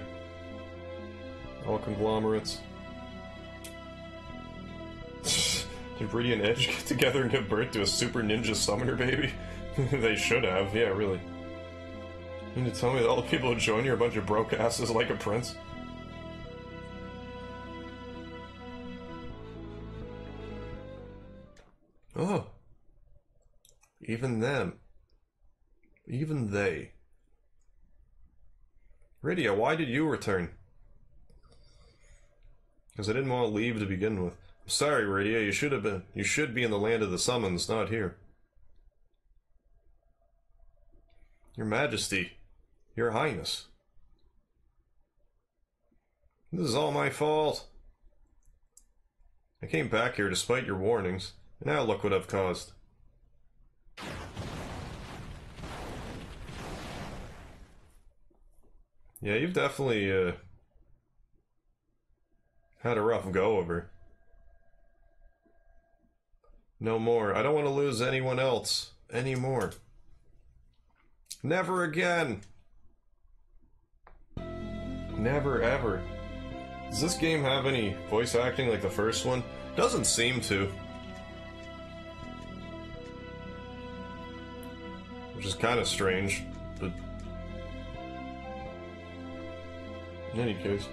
[SPEAKER 1] All conglomerates. Did Viridian and Edge get together and give birth to a super ninja summoner baby? They should have, yeah, really. You mean to tell me that all the people who join you are a bunch of broke asses like a prince? Oh. Even them. Even they. Rydia, why did you return? Because I didn't want to leave to begin with. I'm sorry, Rydia, you should be in the land of the summons, not here. Your Majesty. Your Highness. This is all my fault. I came back here despite your warnings, and now look what I've caused. Yeah, you've definitely, had a rough go of her. No more. I don't want to lose anyone else anymore. Never again! Never ever. Does this game have any voice acting like the first one? Doesn't seem to. Which is kind of strange, but... in any case.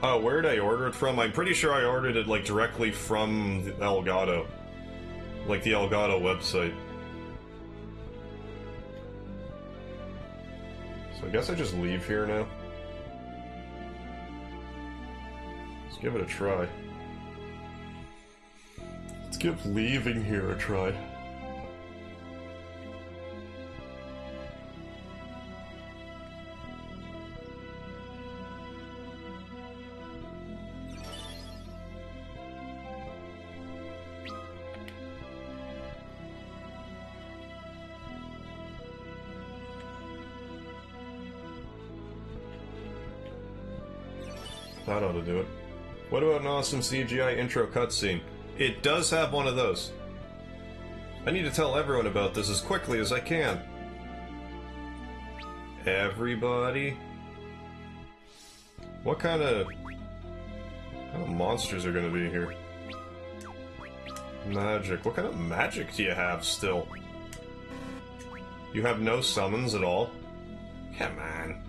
[SPEAKER 1] Oh, where did I order it from? I'm pretty sure I ordered it, like, directly from Elgato. Like, the Elgato website. So I guess I just leave here now. Let's give it a try. Let's give leaving here a try. That ought to do it. What about an awesome CGI intro cutscene? It does have one of those. I need to tell everyone about this as quickly as I can. Everybody? What kind of monsters are gonna be here? Magic. What kind of magic do you have still? You have no summons at all? Come on.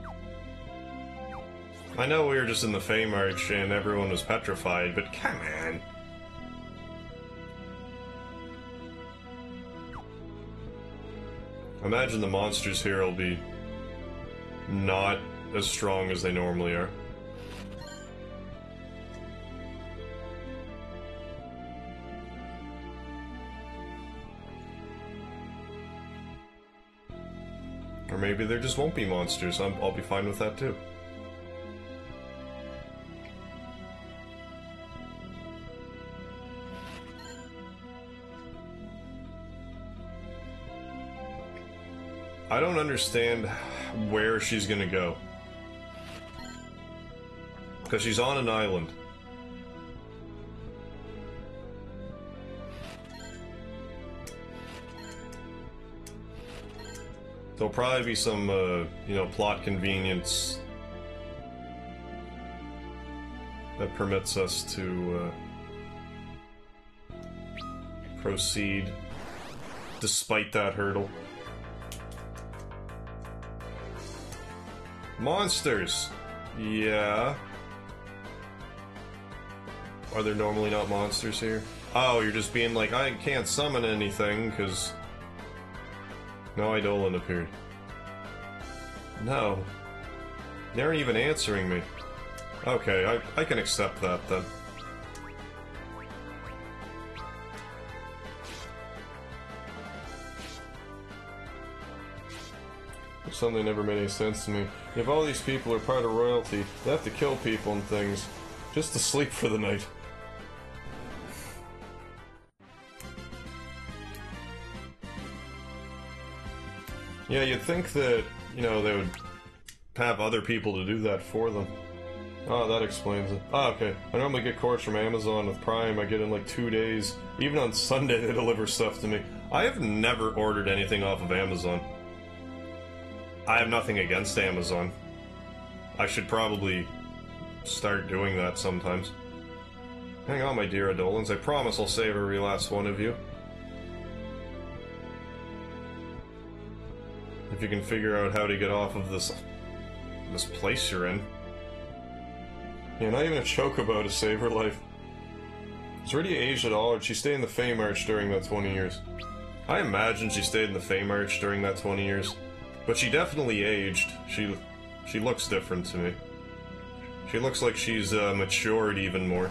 [SPEAKER 1] I know we were just in the Fame Arch and everyone was petrified, but come on. Imagine the monsters here will be not as strong as they normally are. Or maybe there just won't be monsters. I'll be fine with that too. I don't understand where she's gonna go. Because she's on an island. There'll probably be some, you know, plot convenience that permits us to, proceed despite that hurdle. Monsters! Yeah. Are there normally not monsters here? Oh, you're just being like, I can't summon anything, because... no Eidolon appeared. No. They aren't even answering me. Okay, I can accept that, then. Something never made any sense to me. If all these people are part of royalty, they have to kill people and things, just to sleep for the night. Yeah, you'd think that, you know, they would have other people to do that for them. Oh, that explains it. Ah, okay. I normally get cords from Amazon with Prime. I get in like 2 days. Even on Sunday, they deliver stuff to me. I have never ordered anything off of Amazon. I have nothing against Amazon. I should probably start doing that sometimes. Hang on, my dear Adolins. I promise I'll save every last one of you. If you can figure out how to get off of this place you're in. Yeah, not even a chocobo to save her life. Is Rydia aged at all, or did she stay in the Fame Arch during that 20 years? I imagine she stayed in the Fame Arch during that 20 years. But she definitely aged. She looks different to me. She looks like she's matured even more.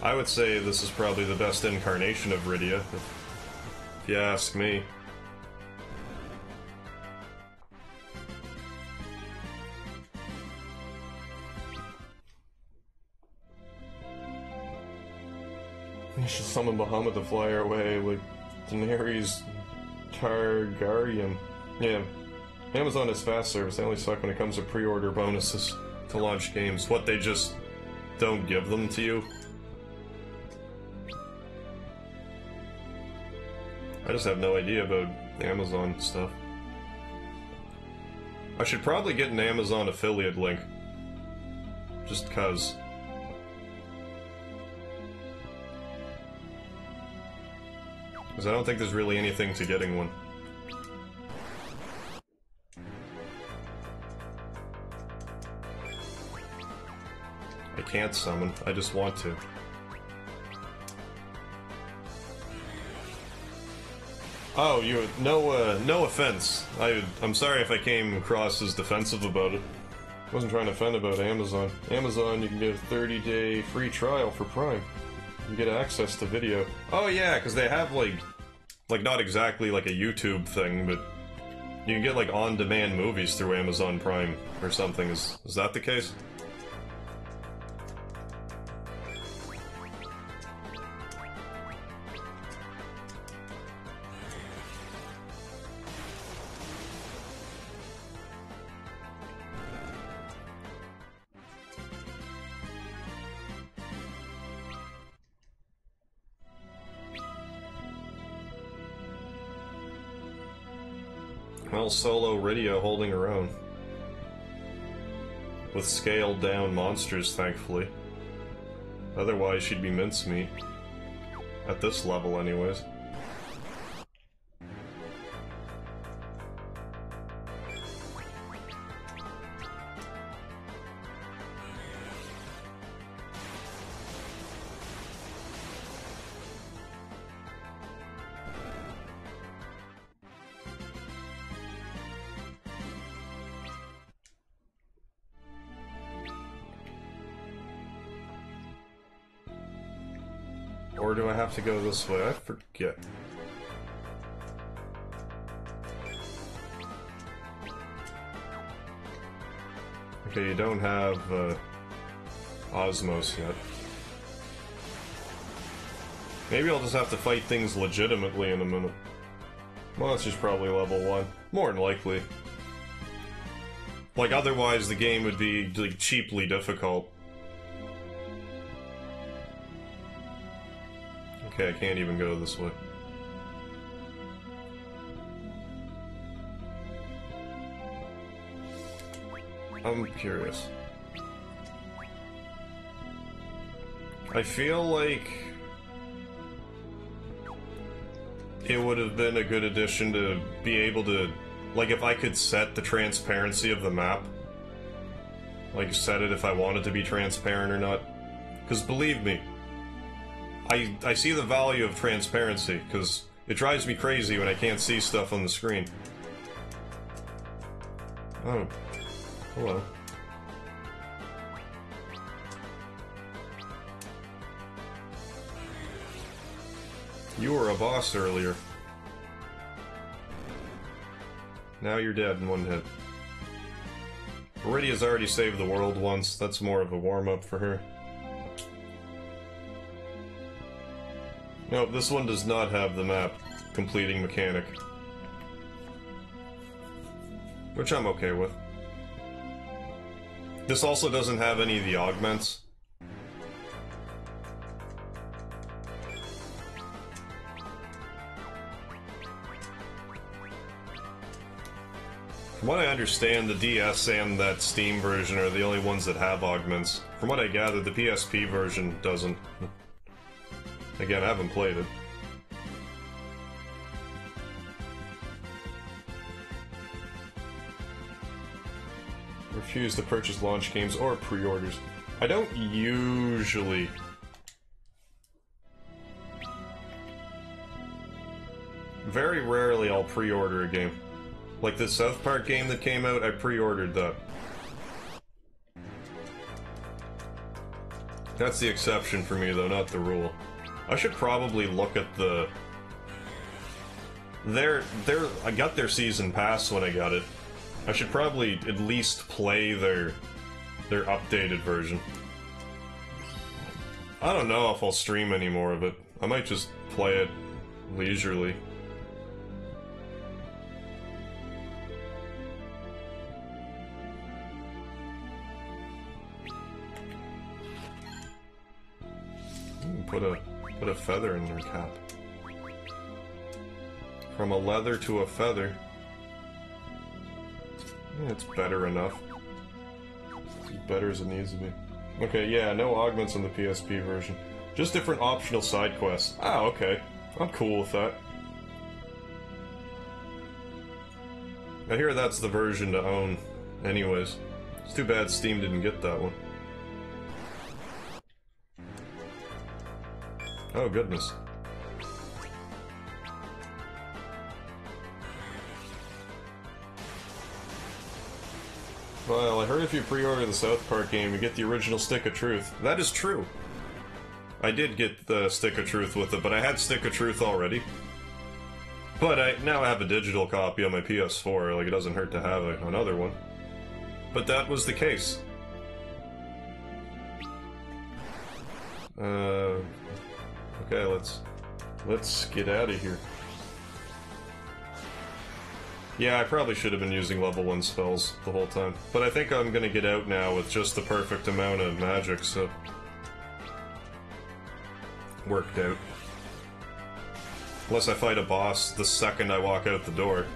[SPEAKER 1] I would say this is probably the best incarnation of Rydia, if you ask me. You should summon Bahamut to fly her away, like Daenerys Targaryen. Yeah. Amazon is fast service, they only suck when it comes to pre-order bonuses to launch games. What, they just don't give them to you? I just have no idea about Amazon stuff. I should probably get an Amazon affiliate link. Just cuz. Because I don't think there's really anything to getting one. I can't summon, I just want to. Oh, no offense. I'm sorry if I came across as defensive about it. I wasn't trying to offend about Amazon. Amazon, you can get a 30-day free trial for Prime. You get access to video. Oh yeah, because they have like not exactly like a YouTube thing, but you can get like on-demand movies through Amazon Prime or something. Is that the case? Well, solo Rydia holding her own. With scaled down monsters, thankfully. Otherwise, she'd be mincemeat. At this level, anyways. Or do I have to go this way? I forget. Okay, you don't have Osmos yet. Maybe I'll just have to fight things legitimately in a minute. Monster's probably level 1. More than likely. Like, otherwise the game would be, like, cheaply difficult. Okay, I can't even go this way. I'm curious. I feel like it would have been a good addition to be able to, like, if I could set the transparency of the map. Like, set it if I wanted to be transparent or not. Because believe me, I see the value of transparency, because it drives me crazy when I can't see stuff on the screen. Oh. Hello. You were a boss earlier. Now you're dead in one hit. Rydia's already saved the world once, that's more of a warm-up for her. Nope, this one does not have the map completing mechanic. Which I'm okay with. This also doesn't have any of the augments. From what I understand, the DS and that Steam version are the only ones that have augments. From what I gathered, the PSP version doesn't. Again, I haven't played it. Refuse to purchase launch games or pre-orders. I don't usually. Very rarely I'll pre-order a game. Like the South Park game that came out, I pre-ordered that. That's the exception for me, though, not the rule. I should probably look at the... I got their season pass when I got it. I should probably at least play their updated version. I don't know if I'll stream any more of it. I might just play it leisurely. Put a feather in their cap. From a leather to a feather. Yeah, it's better enough. It's as better as it needs to be. Okay, yeah, no augments on the PSP version. Just different optional side quests. Ah, okay. I'm cool with that. I hear that's the version to own. Anyways. It's too bad Steam didn't get that one. Oh, goodness. Well, I heard if you pre-order the South Park game, you get the original Stick of Truth. That is true. I did get the Stick of Truth with it, but I had Stick of Truth already. But now I have a digital copy on my PS4, like it doesn't hurt to have another one. But that was the case. Okay, let's get out of here. Yeah, I probably should have been using level 1 spells the whole time. But I think I'm gonna get out now with just the perfect amount of magic, so... Worked out. Unless I fight a boss the second I walk out the door.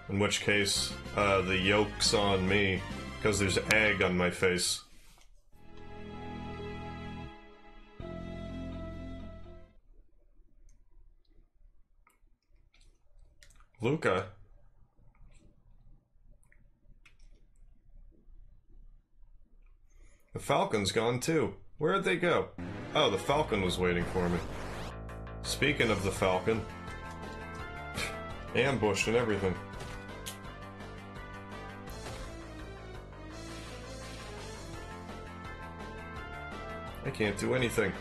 [SPEAKER 1] In which case, the yoke's on me, because there's egg on my face. Luca. The Falcon's gone too. Where'd they go? Oh, the Falcon was waiting for me. Speaking of the Falcon... ambushed and everything. I can't do anything.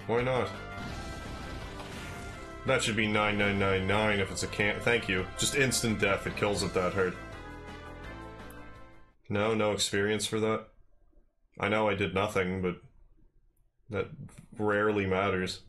[SPEAKER 1] Why not? That should be 9999 if it's a thank you. Just instant death, it kills it that hard. No experience for that? I know I did nothing, but... that rarely matters.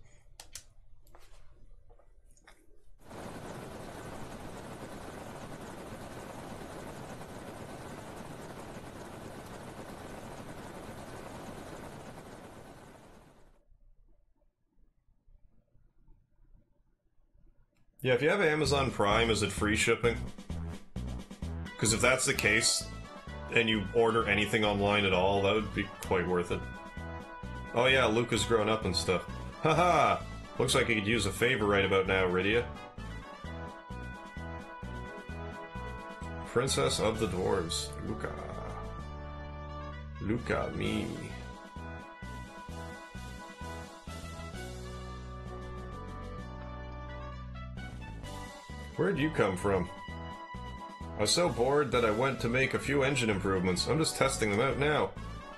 [SPEAKER 1] Yeah, if you have Amazon Prime, is it free shipping? Because if that's the case, and you order anything online at all, that would be quite worth it. Oh yeah, Luca's grown up and stuff. Haha! Looks like he could use a favor right about now, Rydia. Princess of the Dwarves. Luca. Luca, me. Where'd you come from? I was so bored that I went to make a few engine improvements. I'm just testing them out now.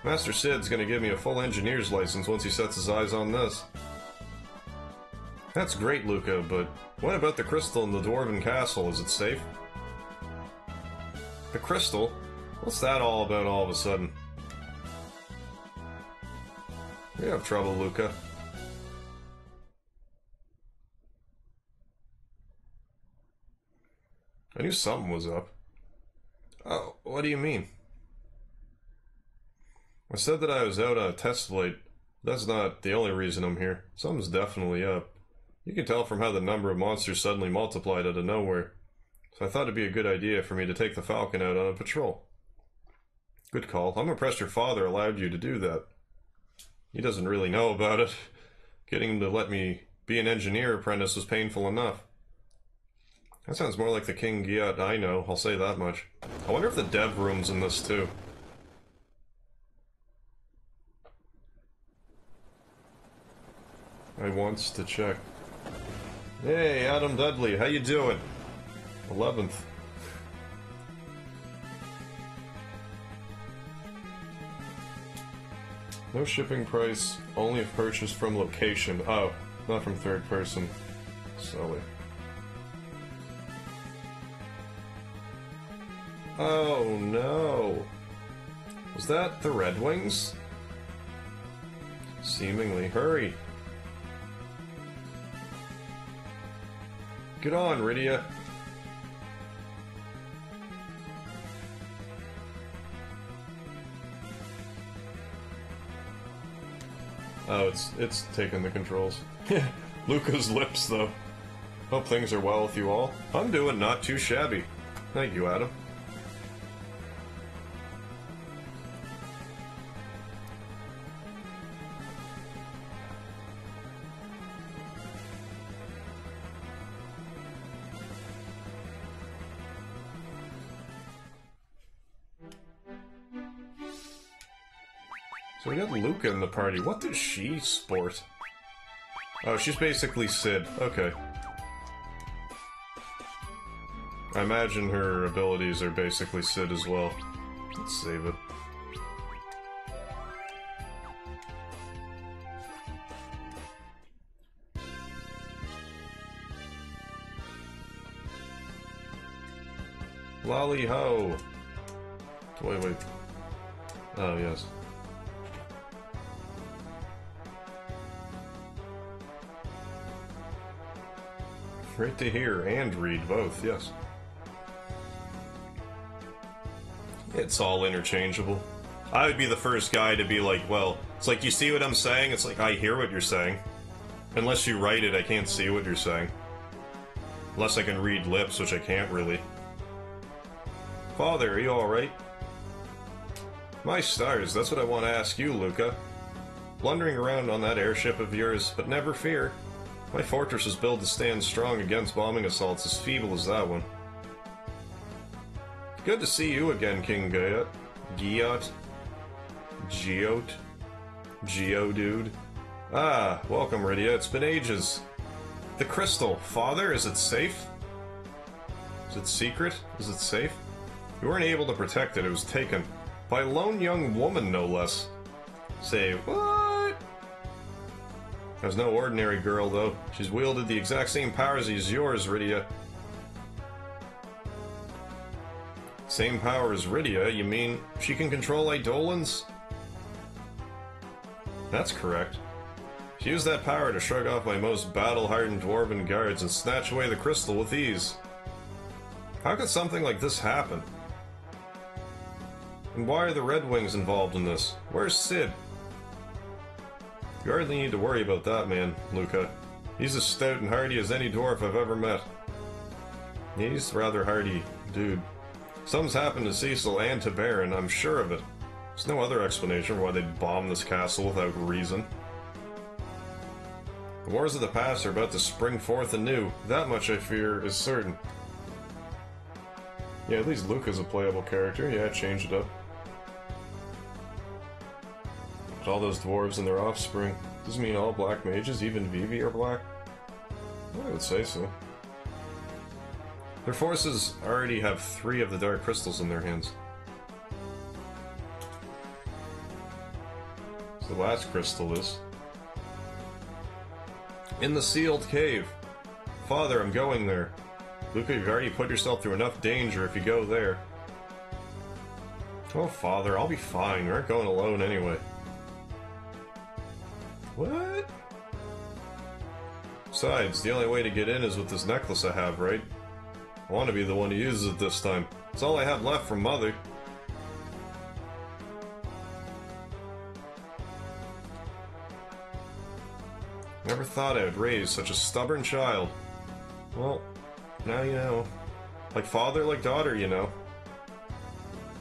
[SPEAKER 1] Master Sid's gonna give me a full engineer's license once he sets his eyes on this. That's great, Luca, but what about the crystal in the Dwarven Castle? Is it safe? The crystal? What's that all about all of a sudden? We have trouble, Luca. I knew something was up. Oh, what do you mean? I said that I was out on a test flight. That's not the only reason I'm here. Something's definitely up. You can tell from how the number of monsters suddenly multiplied out of nowhere. So I thought it'd be a good idea for me to take the Falcon out on a patrol. Good call. I'm impressed your father allowed you to do that. He doesn't really know about it. Getting him to let me be an engineer apprentice was painful enough. That sounds more like the King Giat I know, I'll say that much. I wonder if the dev room's in this too. I wants to check. Hey, Adam Dudley, how you doing? 11th. No shipping price, only if purchased from location. Oh, not from third person. Silly. Oh no! Was that the Red Wings? Seemingly. Hurry! Get on, Rydia! Oh, it's taking the controls. Luca's lips, though. Hope things are well with you all. I'm doing not too shabby. Thank you, Adam. So we got Luca in the party. What does she sport? Oh, she's basically Sid. Okay. I imagine her abilities are basically Sid as well. Let's save it. Lolly ho! Wait. Oh, yes. Great to hear and read both, yes. It's all interchangeable. I would be the first guy to be like, well, it's like, you see what I'm saying? It's like, I hear what you're saying. Unless you write it, I can't see what you're saying. Unless I can read lips, which I can't really. Father, are you alright? My stars, that's what I want to ask you, Luca. Blundering around on that airship of yours, but never fear. My fortress is built to stand strong against bombing assaults as feeble as that one. Good to see you again, King Giat. Geodude. Ah, welcome, Rydia. It's been ages. The crystal. Father, is it safe? Is it secret? Is it safe? You weren't able to protect it. It was taken. By a lone young woman, no less. Say, what? There's no ordinary girl, though. She's wielded the exact same powers as yours, Rydia. Same power as Rydia? You mean she can control Eidolons? That's correct. She used that power to shrug off my most battle-hardened dwarven guards and snatch away the crystal with ease. How could something like this happen? And why are the Red Wings involved in this? Where's Sid? You hardly need to worry about that man, Luca. He's as stout and hardy as any dwarf I've ever met. He's rather hardy, dude. Something's happened to Cecil and to Baron, I'm sure of it. There's no other explanation for why they'd bomb this castle without reason. The wars of the past are about to spring forth anew. That much, I fear, is certain. Yeah, at least Luca's a playable character. Yeah, change it up. But all those dwarves and their offspring. Does it mean all black mages, even Vivi, are black? I would say so. Their forces already have 3 of the dark crystals in their hands. So the last crystal is... in the sealed cave. Father, I'm going there. Luca, you've already put yourself through enough danger if you go there. Oh, Father, I'll be fine. We aren't going alone anyway. What? Besides, the only way to get in is with this necklace I have, right? I want to be the one who uses it this time. It's all I have left from Mother. Never thought I would raise such a stubborn child. Well, now you know. Like father, like daughter, you know.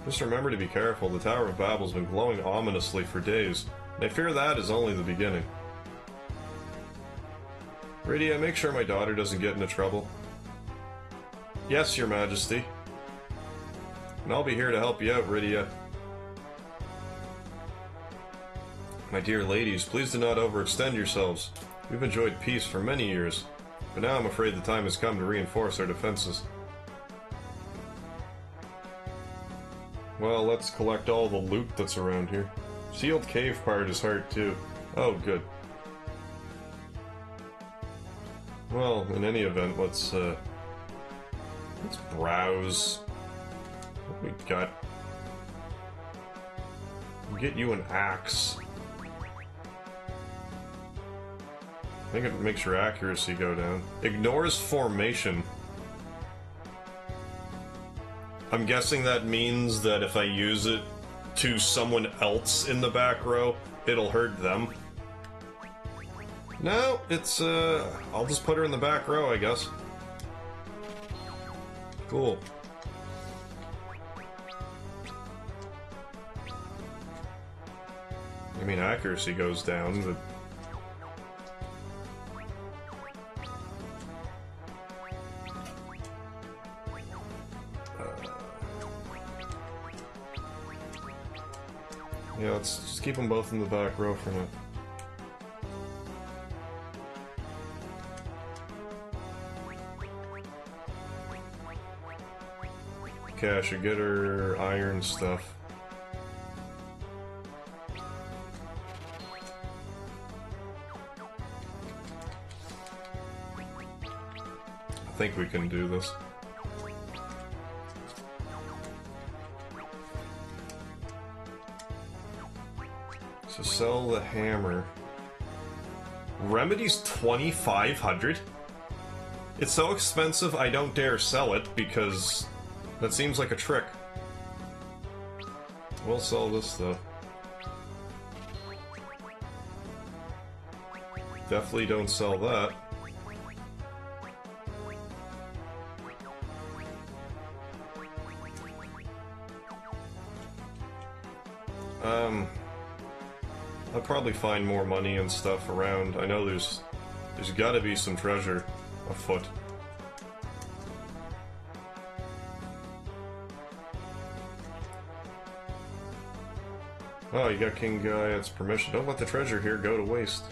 [SPEAKER 1] Just remember to be careful. The Tower of Babel's been glowing ominously for days, and I fear that is only the beginning. Rydia, make sure my daughter doesn't get into trouble. Yes, Your Majesty. And I'll be here to help you out, Rydia. My dear ladies, please do not overextend yourselves. We've enjoyed peace for many years, but now I'm afraid the time has come to reinforce our defenses. Well, let's collect all the loot that's around here. Sealed cave part is hard too. Oh, good. Well, in any event, let's browse. What we got? We'll get you an axe. I think it makes your accuracy go down. Ignores formation. I'm guessing that means that if I use it to someone else in the back row, it'll hurt them. No, it's, I'll just put her in the back row, I guess. Cool. I mean, accuracy goes down, but... yeah, let's just keep them both in the back row for now. Okay, I should get her iron stuff. I think we can do this. So sell the hammer. Remedy's 2,500? It's so expensive I don't dare sell it because that seems like a trick. We'll sell this though. Definitely don't sell that. I'll probably find more money and stuff around. I know there's gotta be some treasure afoot. Oh, you got King Gaiat's permission. Don't let the treasure here go to waste.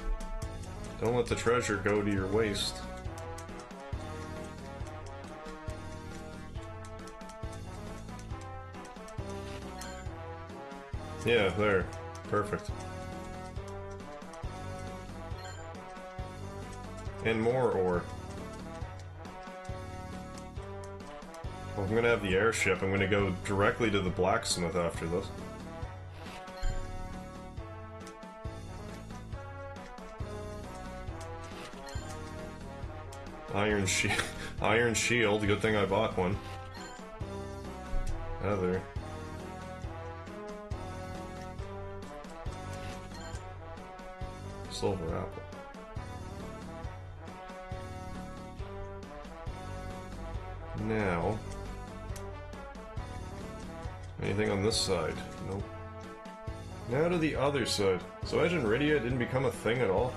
[SPEAKER 1] Don't let the treasure go to your waste. Yeah, there. Perfect. And more ore. Well, I'm gonna have the airship. I'm gonna go directly to the blacksmith after this. Iron shield. Good thing I bought one. Other. Silver apple. Now, anything on this side? Nope. Now to the other side. So Edge and Rydia didn't become a thing at all?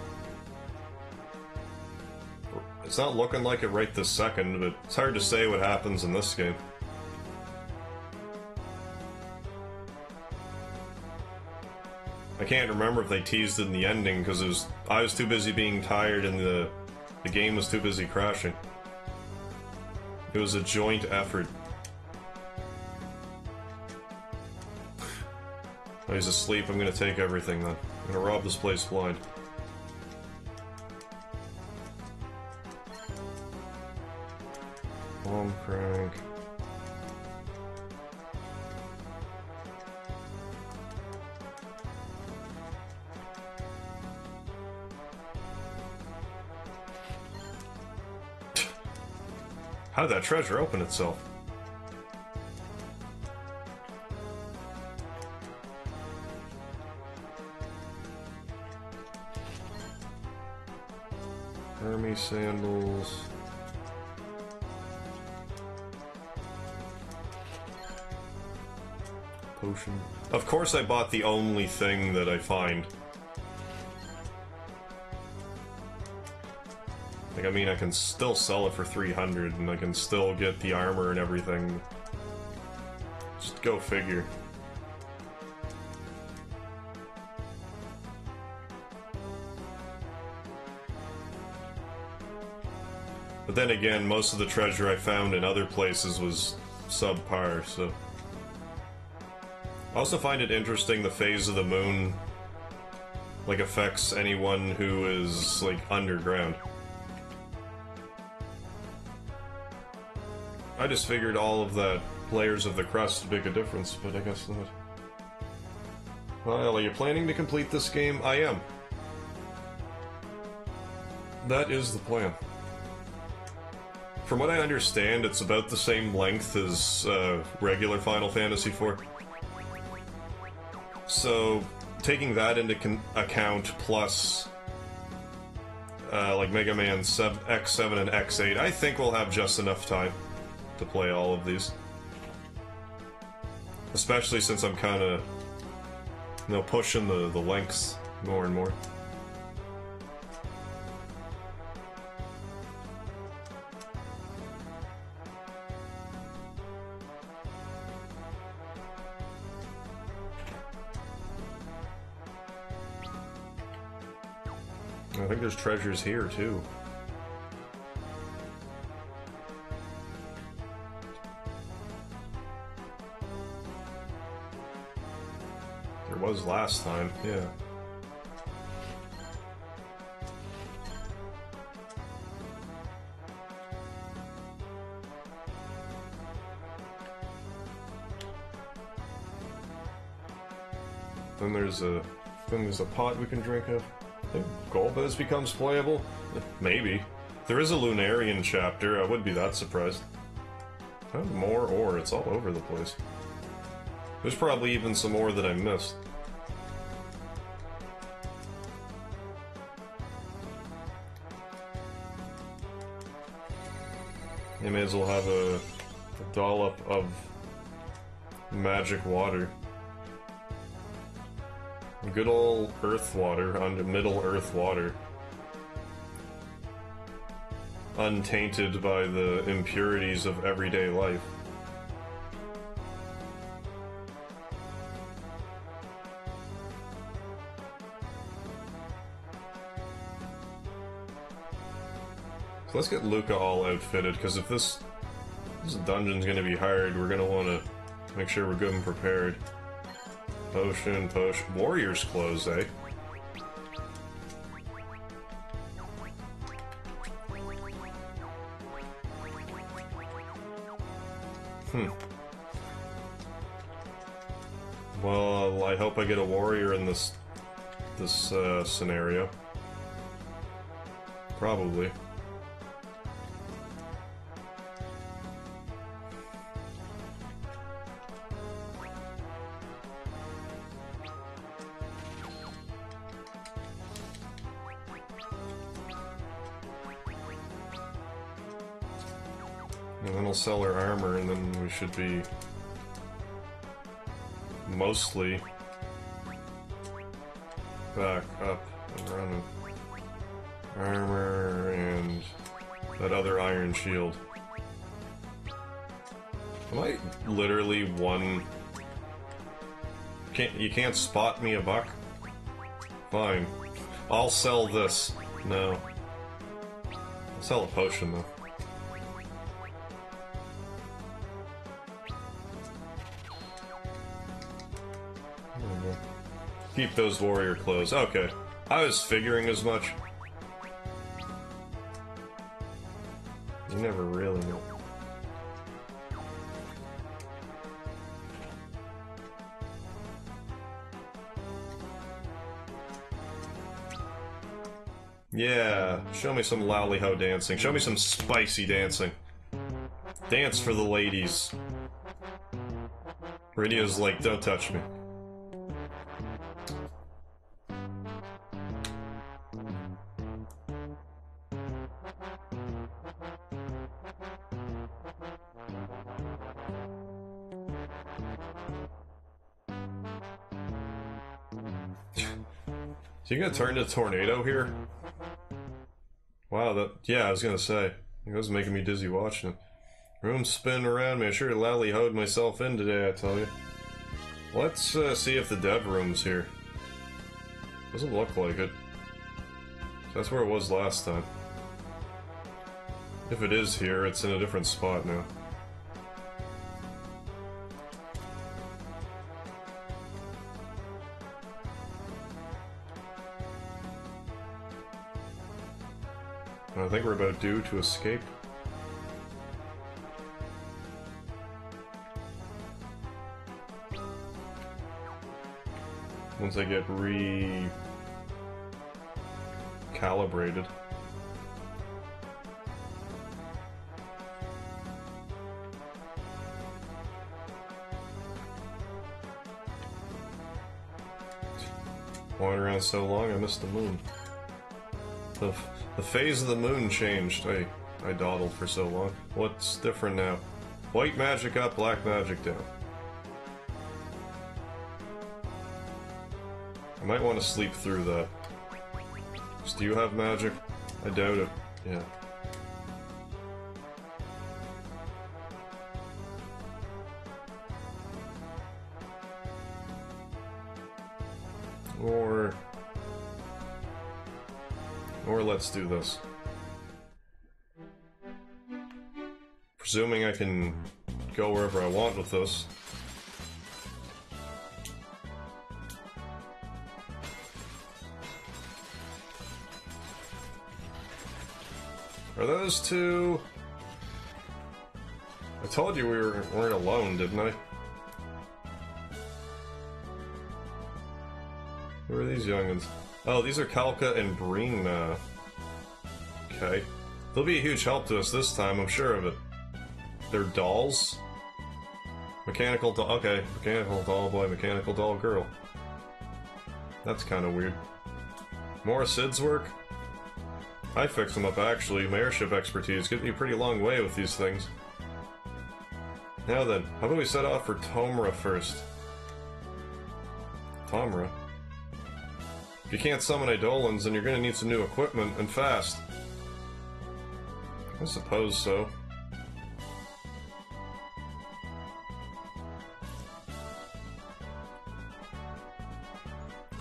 [SPEAKER 1] It's not looking like it right this second, but it's hard to say what happens in this game. I can't remember if they teased it in the ending, because I was too busy being tired and the game was too busy crashing. It was a joint effort. Oh, he's asleep. I'm gonna take everything then. I'm gonna rob this place blind. Bomb crank. How did that treasure open itself? Hermes sandals. Potion. Of course I bought the only thing that I find. Like, I mean, I can still sell it for 300, and I can still get the armor and everything. Just go figure. But then again, most of the treasure I found in other places was subpar, so... I also find it interesting the phase of the moon, like, affects anyone who is, like, underground. I just figured all of the layers of the crust would make a difference, but I guess not. Well, are you planning to complete this game? I am. That is the plan. From what I understand, it's about the same length as regular Final Fantasy IV. So, taking that into account, plus like Mega Man X7 and X8, I think we'll have just enough time to play all of these. Especially since I'm kind of, you know, pushing the lengths more and more. I think there's treasures here, too. There was last time, yeah. Then there's a pot we can drink of. I think Golbez becomes playable? Maybe. There is a Lunarian chapter, I wouldn't be that surprised. More ore, it's all over the place. There's probably even some more that I missed. You may as well have a dollop of magic water. Good old earth water, under Middle Earth water. Untainted by the impurities of everyday life. So let's get Luca all outfitted, because if this dungeon's gonna be hard, we're gonna want to make sure we're good and prepared. Potion. Warrior's clothes, eh? Well, I hope I get a warrior in this scenario. Probably. And then we'll sell our armor, and then we should be mostly back up and running. Armor and that other iron shield. Am I literally one? You can't spot me a buck? Fine. I'll sell this. No. I'll sell a potion though. Keep those warrior clothes. Okay. I was figuring as much. You never really know. Yeah, show me some lolly-ho dancing. Show me some spicy dancing. Dance for the ladies. Radio's like, don't touch me. Is he gonna turn into a tornado here? Wow, that... yeah, I was gonna say. It was making me dizzy watching it. Room spinning around me. I sure lally-hoed myself in today, I tell you. Let's see if the dev room's here. Doesn't look like it. That's where it was last time. If it is here, it's in a different spot now. I think we're about due to escape. Once I get recalibrated. Walking around so long, I missed the moon. The phase of the moon changed. I dawdled for so long. What's different now? White magic up, black magic down. I might want to sleep through that. Do you have magic? I doubt it. Yeah. Or let's do this. Presuming I can go wherever I want with this. Are those two? I told you we weren't alone, didn't I? Who are these youngins? Oh, these are Kalka and Breen. Okay. They'll be a huge help to us this time, I'm sure of it. They're dolls? Mechanical doll. Okay, mechanical doll boy, mechanical doll girl. That's kind of weird. More Sid's work? I fix them up, actually. My airship expertise gets me a pretty long way with these things. Now then, how about we set off for Tomra first? Tomra? If you can't summon Eidolons, then you're gonna need some new equipment, and fast. I suppose so.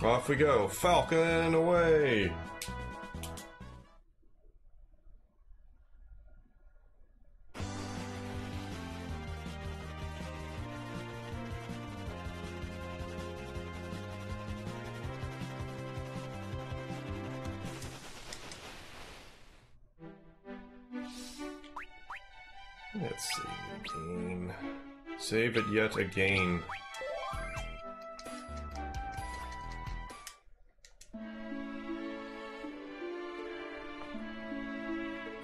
[SPEAKER 1] Off we go, falcon away! Let's see again. Save it yet again.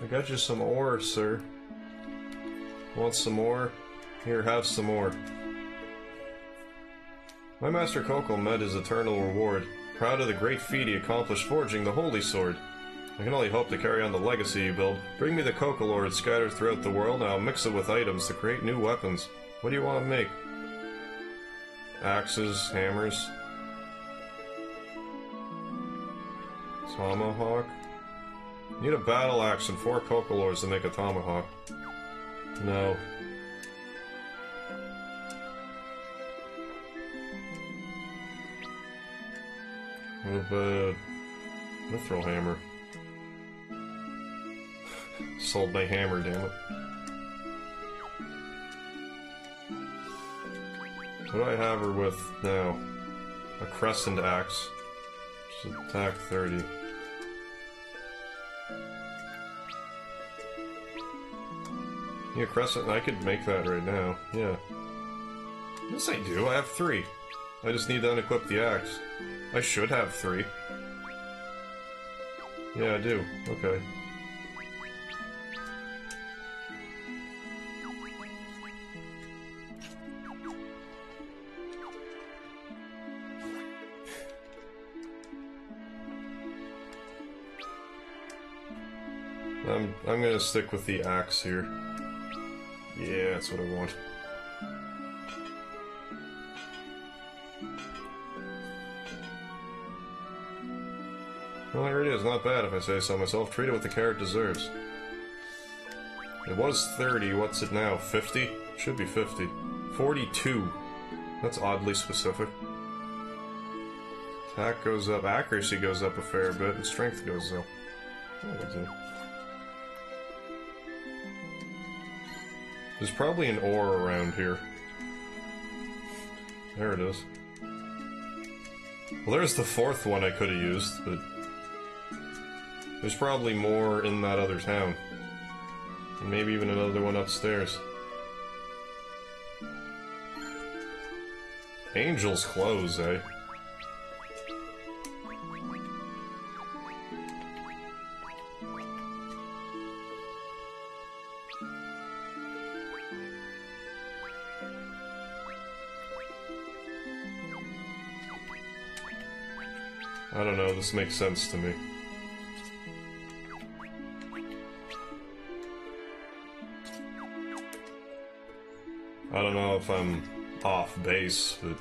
[SPEAKER 1] I got you some ore, sir. Want some more? Here, have some more. My master Kokol met his eternal reward. Proud of the great feat he accomplished forging the Holy Sword. I can only hope to carry on the legacy you build. Bring me the Kokolord scattered throughout the world, and I'll mix it with items to create new weapons. What do you want to make? Axes, hammers. Tomahawk? Need a battle axe and 4 Kokolords to make a tomahawk. No. What about mithril hammer? Sold my hammer, damn it. What do I have her with now? A crescent axe. Just attack 30. Yeah, crescent, I could make that right now, yeah. Yes, I do, I have 3. I just need to unequip the axe. I should have 3. Yeah, I do, okay. I'm gonna stick with the axe here. Yeah, that's what I want. Well, here it is. Not bad if I say so myself. Treat it with the care it deserves. It was 30. What's it now? 50? Should be 50. 42. That's oddly specific. Attack goes up, accuracy goes up a fair bit, and strength goes up. That'll do. There's probably an ore around here. There it is. Well, there's the fourth one I could have used, but... there's probably more in that other town. And maybe even another one upstairs. Angel's clothes, eh? I don't know, this makes sense to me. I don't know if I'm off base, but...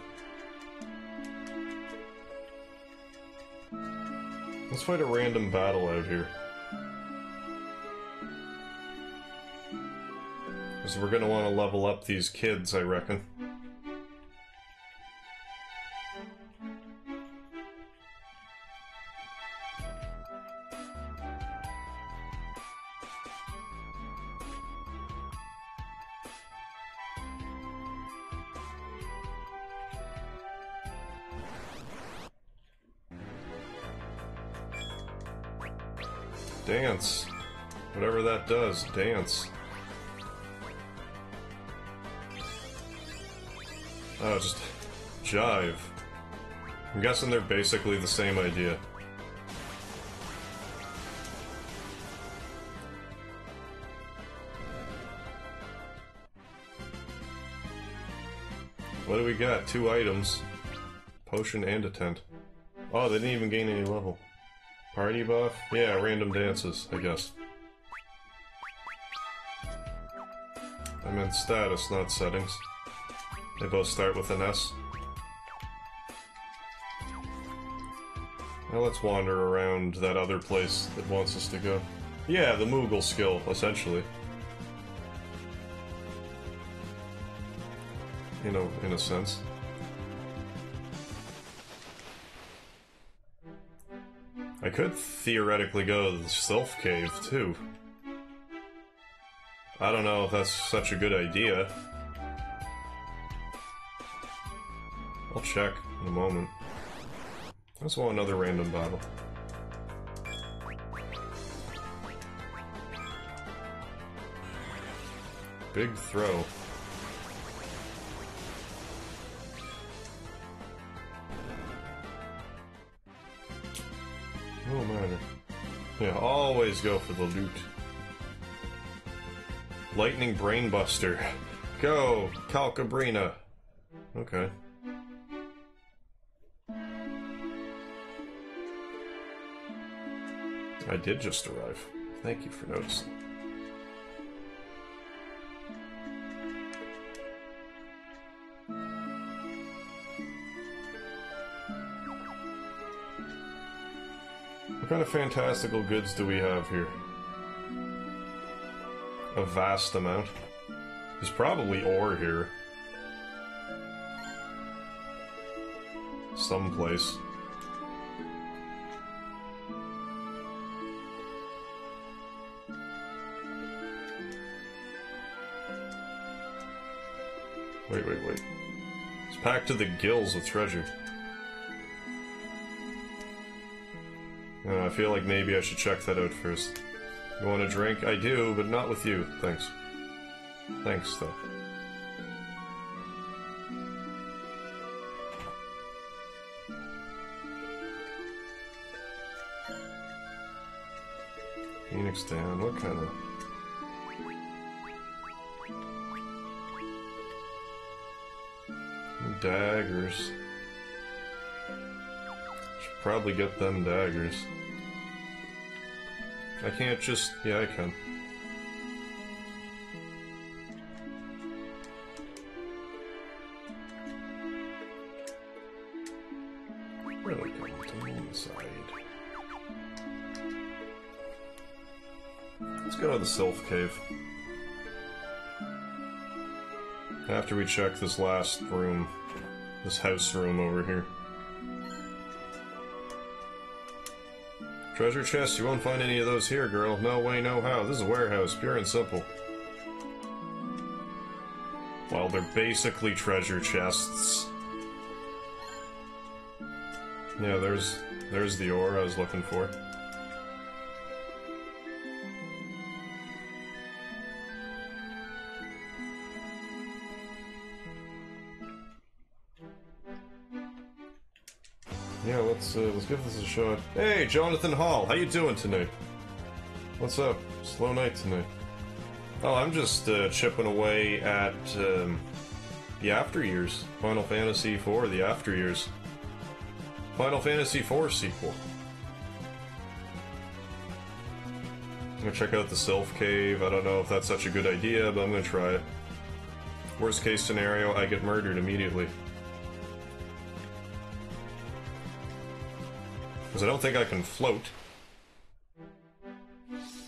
[SPEAKER 1] let's fight a random battle out here. Because we're gonna want to level up these kids, I reckon. Dance. Whatever that does, dance. Oh, just jive. I'm guessing they're basically the same idea. What do we got? 2 items. Potion and a tent. Oh, they didn't even gain any level. Party buff? Yeah, random dances, I guess. I meant status, not settings. They both start with an S. Now let's wander around that other place that wants us to go. Yeah, the Moogle skill, essentially. You know, in a sense. I could theoretically go to the Sylph Cave, too. I don't know if that's such a good idea. I'll check in a moment. I just want another random battle. Big throw. No matter. Yeah, always go for the loot. Lightning Brainbuster. Go, Calcabrina. Okay. I did just arrive. Thank you for noticing. What kind of fantastical goods do we have here? A vast amount. There's probably ore here. Someplace. Wait. It's packed to the gills with treasure. I feel like maybe I should check that out first. You want a drink? I do, but not with you. Thanks. Thanks, though. Phoenix down. What kind of... daggers. Should probably get them daggers. I can't just... yeah, I can. Really going to one side. Let's go to the Sylph Cave. After we check this last room. This house room over here. Treasure chest? You won't find any of those here, girl. No way, no how. This is a warehouse, pure and simple. Well, they're basically treasure chests. Yeah, there's the ore I was looking for. Yeah, let's give this a shot. Hey, Jonathan Hall, how you doing tonight? What's up? Slow night tonight. Oh, I'm just chipping away at the After Years. Final Fantasy IV, the After Years. Final Fantasy IV sequel. I'm gonna check out the Sylph Cave. I don't know if that's such a good idea, but I'm gonna try it. Worst case scenario, I get murdered immediately. Because I don't think I can float.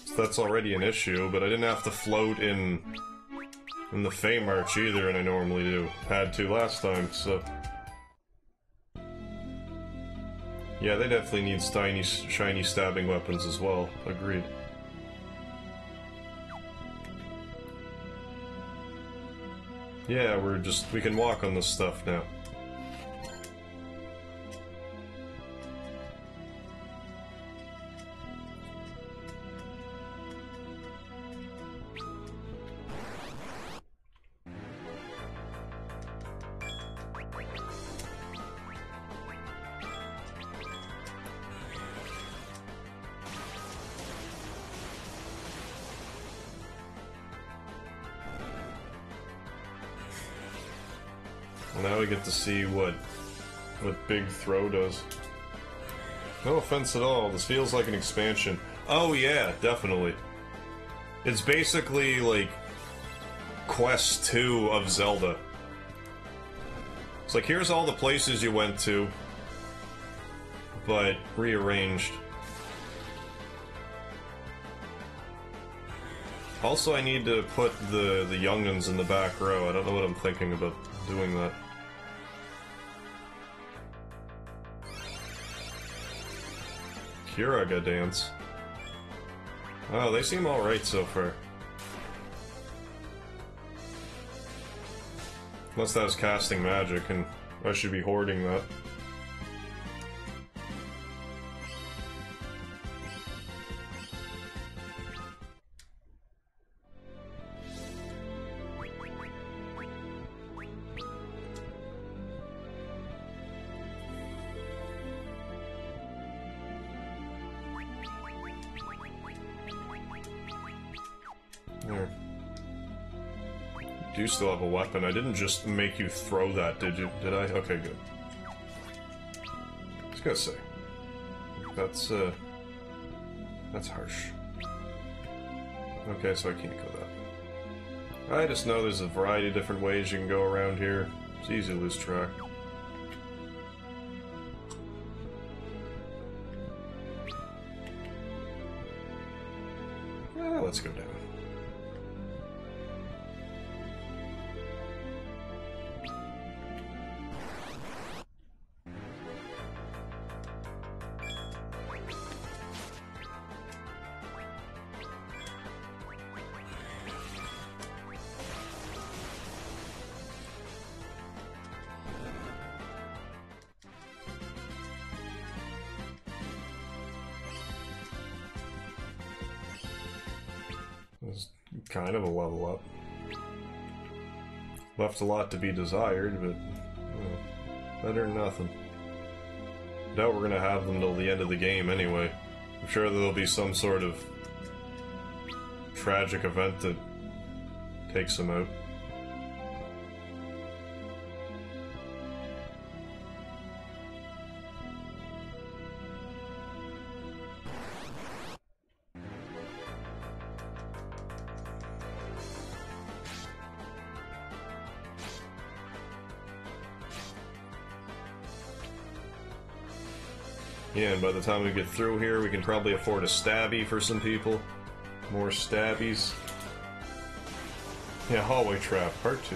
[SPEAKER 1] So that's already an issue, but I didn't have to float in the Fey March either, and I normally do. Had to last time, so... yeah, they definitely need shiny stabbing weapons as well. Agreed. Yeah, we can walk on this stuff now. Well, now we get to see what Big Throw does. No offense at all, this feels like an expansion. Oh yeah, definitely. It's basically like Quest 2 of Zelda. It's like, here's all the places you went to, but rearranged. Also, I need to put the young'uns in the back row. I don't know what I'm thinking about doing that. Kiraga dance. Oh, they seem alright so far. Unless that was casting magic, and I should be hoarding that. There. You do still have a weapon. I didn't just make you throw that, did you? Did I? Okay, good. I was gonna say. That's harsh. Okay, so I can't go that way. I just know there's a variety of different ways you can go around here. It's easy to lose track. Let's go down. It's kind of a level up. Left a lot to be desired, but better than nothing. Doubt we're gonna have them till the end of the game anyway. I'm sure there'll be some sort of tragic event that takes them out. Yeah, and by the time we get through here, we can probably afford a stabby for some people. More stabbies. Yeah, hallway trap, part 2.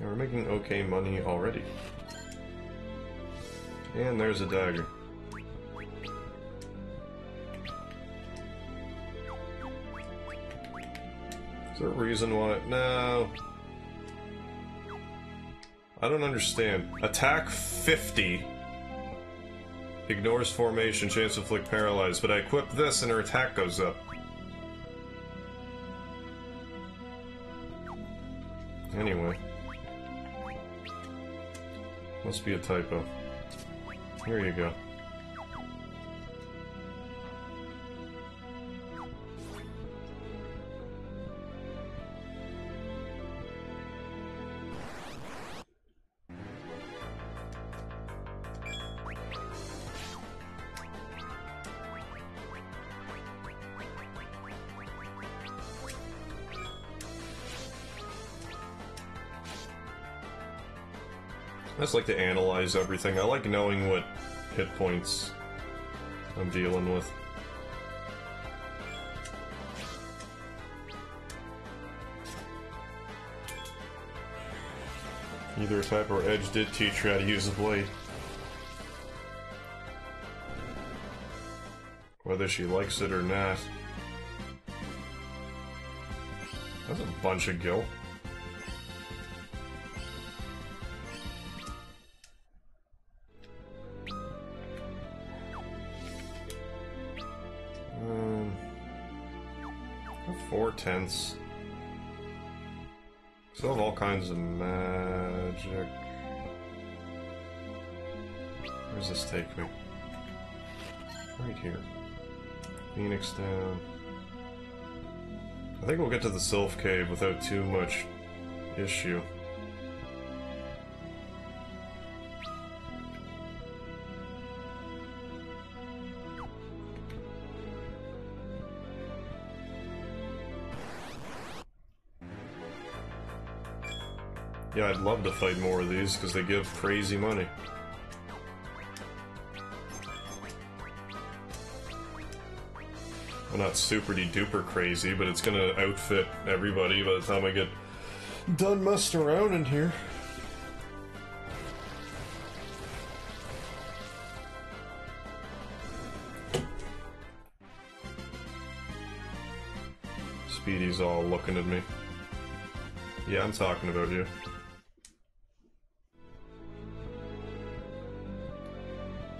[SPEAKER 1] Yeah, we're making okay money already. And there's a dagger. Is there a reason why? No. I don't understand. Attack 50. Ignores formation, chance to inflict paralyze, but I equip this and her attack goes up. Anyway. Must be a typo. Here you go. I just like to analyze everything. I like knowing what hit points I'm dealing with. Either type or Edge did teach you how to use the blade. Whether she likes it or not. That's a bunch of gil. Tense. Still have all kinds of magic. Where's this take me? Right here. Phoenix down. I think we'll get to the Sylph Cave without too much issue. Yeah, I'd love to fight more of these, because they give crazy money. Well, not super-de-duper crazy, but it's gonna outfit everybody by the time I get done messing around in here. Speedy's all looking at me. Yeah, I'm talking about you.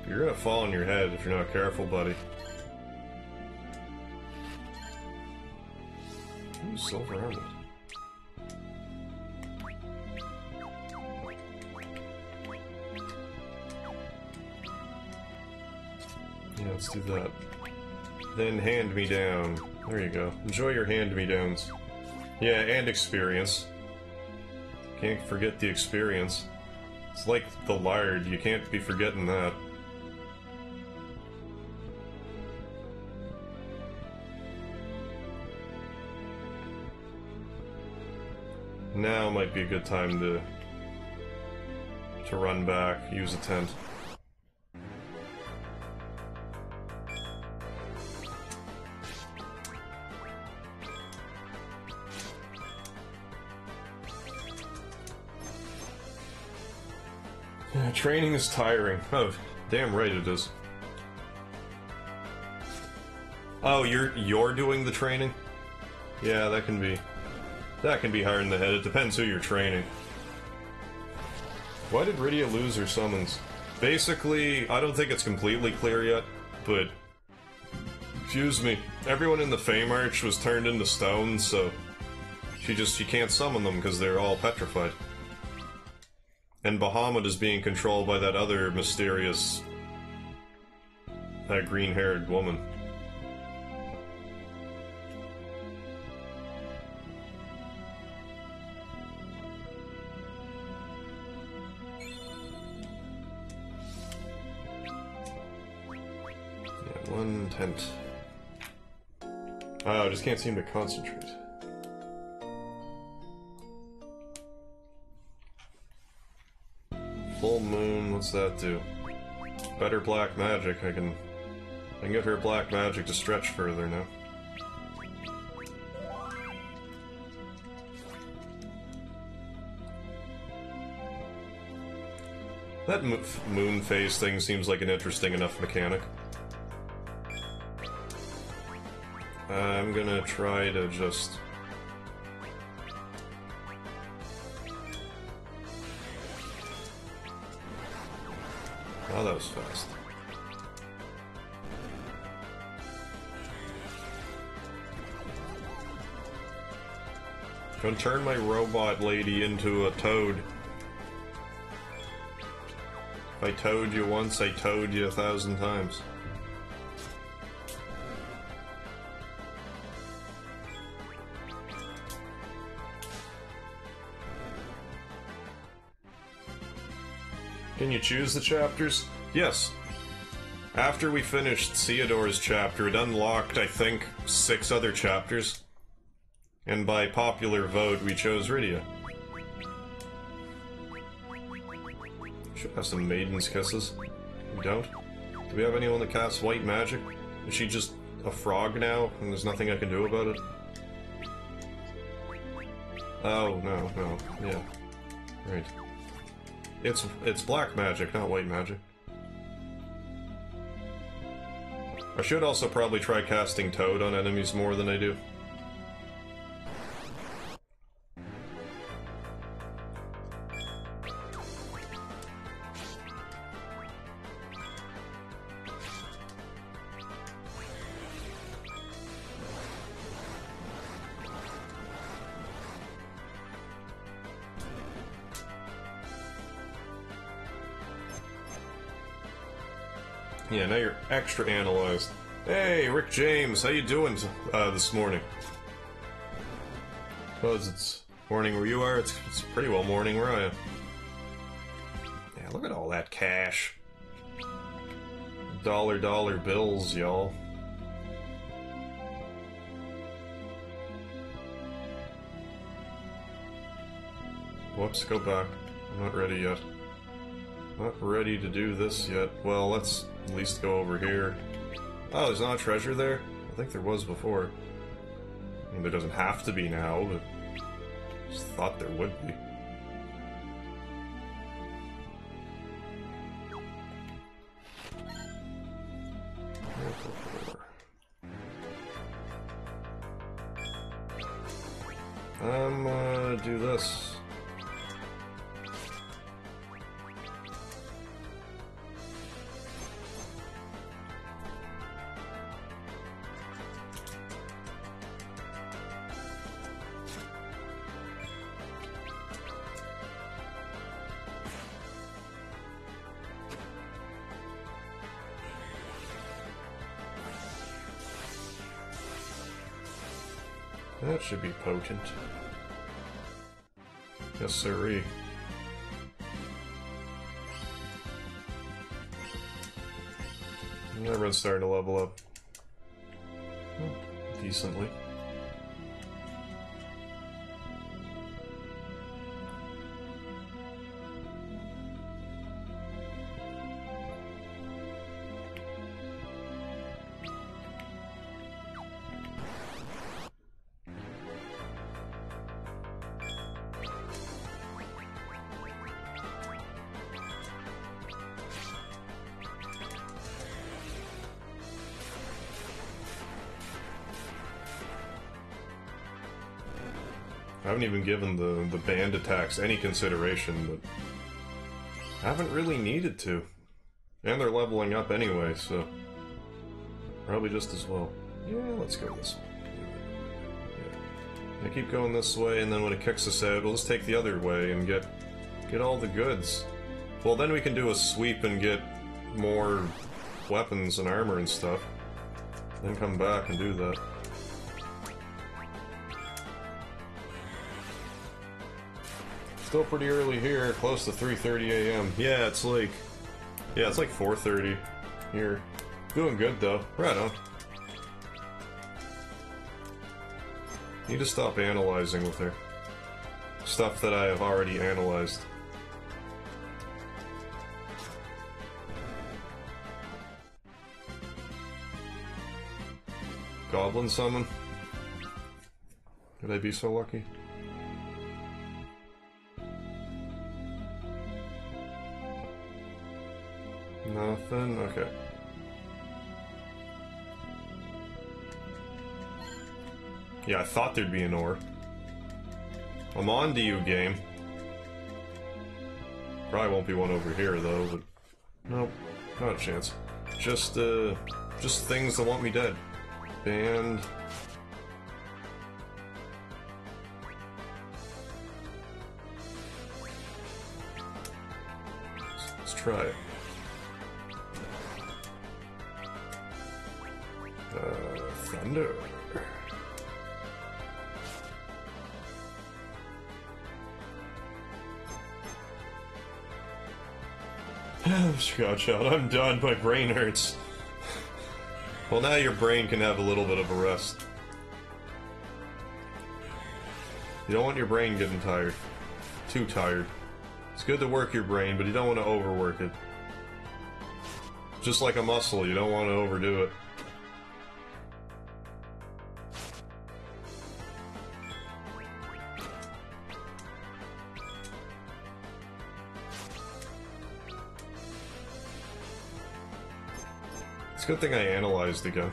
[SPEAKER 1] You're gonna fall on your head if you're not careful, buddy. Ooh, silver armlet. Yeah, let's do that. Then hand me down. There you go. Enjoy your hand-me-downs. Yeah, and experience. Can't forget the experience. It's like the lard, you can't be forgetting that. Now might be a good time to run back, use a tent. Yeah, training is tiring. Oh, damn right it is. Oh, you're doing the training? Yeah, that can be hard in the head. It depends who you're training. Why did Rydia lose her summons? Basically, I don't think it's completely clear yet, but... Excuse me. Everyone in the Fame Arch was turned into stone, so... She can't summon them because they're all petrified. And Bahamut is being controlled by that other mysterious... that green-haired woman. One tent. I just can't seem to concentrate. Full moon, what's that do? Better black magic. I can get her black magic to stretch further now. That moon phase thing seems like an interesting enough mechanic. I'm gonna try to just... Oh, that was fast. Gonna turn my robot lady into a toad. If I toed you once, I toed you 1,000 times. Can you choose the chapters? Yes. After we finished Theodore's chapter, it unlocked, I think, 6 other chapters. And by popular vote, we chose Rydia. Should have some Maiden's Kisses. We don't? Do we have anyone that casts white magic? Is she just a frog now, and there's nothing I can do about it? Oh, no, yeah. Right. It's black magic, not white magic. I should also probably try casting Toad on enemies more than I do. Yeah, now you're extra analyzed. Hey, Rick James, how you doing this morning? Suppose it's morning where you are. It's pretty well morning where I am. Yeah, look at all that cash. Dollar bills, y'all. Whoops, go back. I'm not ready yet. Not ready to do this yet. Well, let's at least go over here. Oh, there's not a treasure there? I think there was before. I mean, there doesn't have to be now, but I just thought there would be. I'm gonna do this. That should be potent. Yes, sirree. Everyone's starting to level up. Decently. I haven't even given the band attacks any consideration, but I haven't really needed to. And they're leveling up anyway, so probably just as well. Yeah, let's go this way. Yeah. I keep going this way, and then when it kicks us out, we'll just take the other way and get all the goods. Well, then we can do a sweep and get more weapons and armor and stuff. Then come back and do that. Still pretty early here, close to 3:30 a.m. Yeah, it's like 4:30 here. Doing good though. Right on. Need to stop analyzing with her. Stuff that I have already analyzed. Goblin summon? Could I be so lucky? Nothing? Okay. Yeah, I thought there'd be an ore. I'm on to you, game. Probably won't be one over here, though, but... Nope, not a chance. Just things that want me dead. Band... Let's try it. Thunder. Scotch out. I'm done. My brain hurts. Well, now your brain can have a little bit of a rest. You don't want your brain getting tired. Too tired. It's good to work your brain, but you don't want to overwork it. Just like a muscle, you don't want to overdo it. It's a good thing I analyzed again.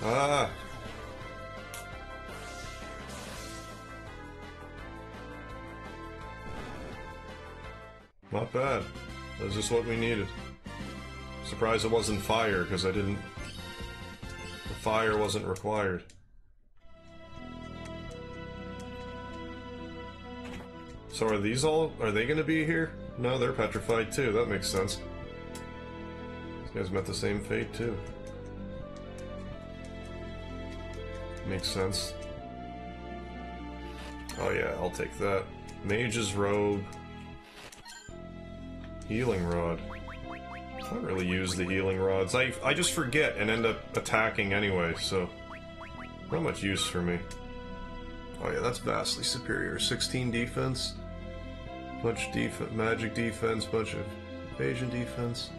[SPEAKER 1] Ah! Not bad. That's just what we needed. Surprised it wasn't fire, because I didn't... The fire wasn't required. So are these all... Are they gonna be here? No, they're petrified too, that makes sense. These guys met the same fate too. Makes sense. Oh yeah, I'll take that. Mage's Robe. Healing Rod. I don't really use the healing rods. I just forget and end up attacking anyway, so... Not much use for me. Oh yeah, that's vastly superior. 16 defense. Bunch of magic defense, bunch of evasion defense.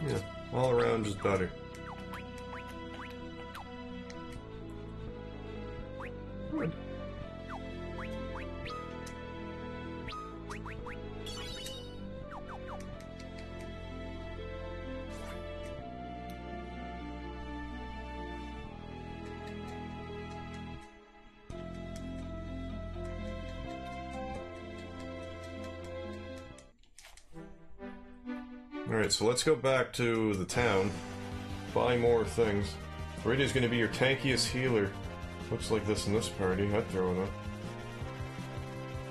[SPEAKER 1] Yeah, all around just better. Good. Alright, so let's go back to the town. Buy more things. Radia's gonna be your tankiest healer. Looks like this in this party. I'd throw it up.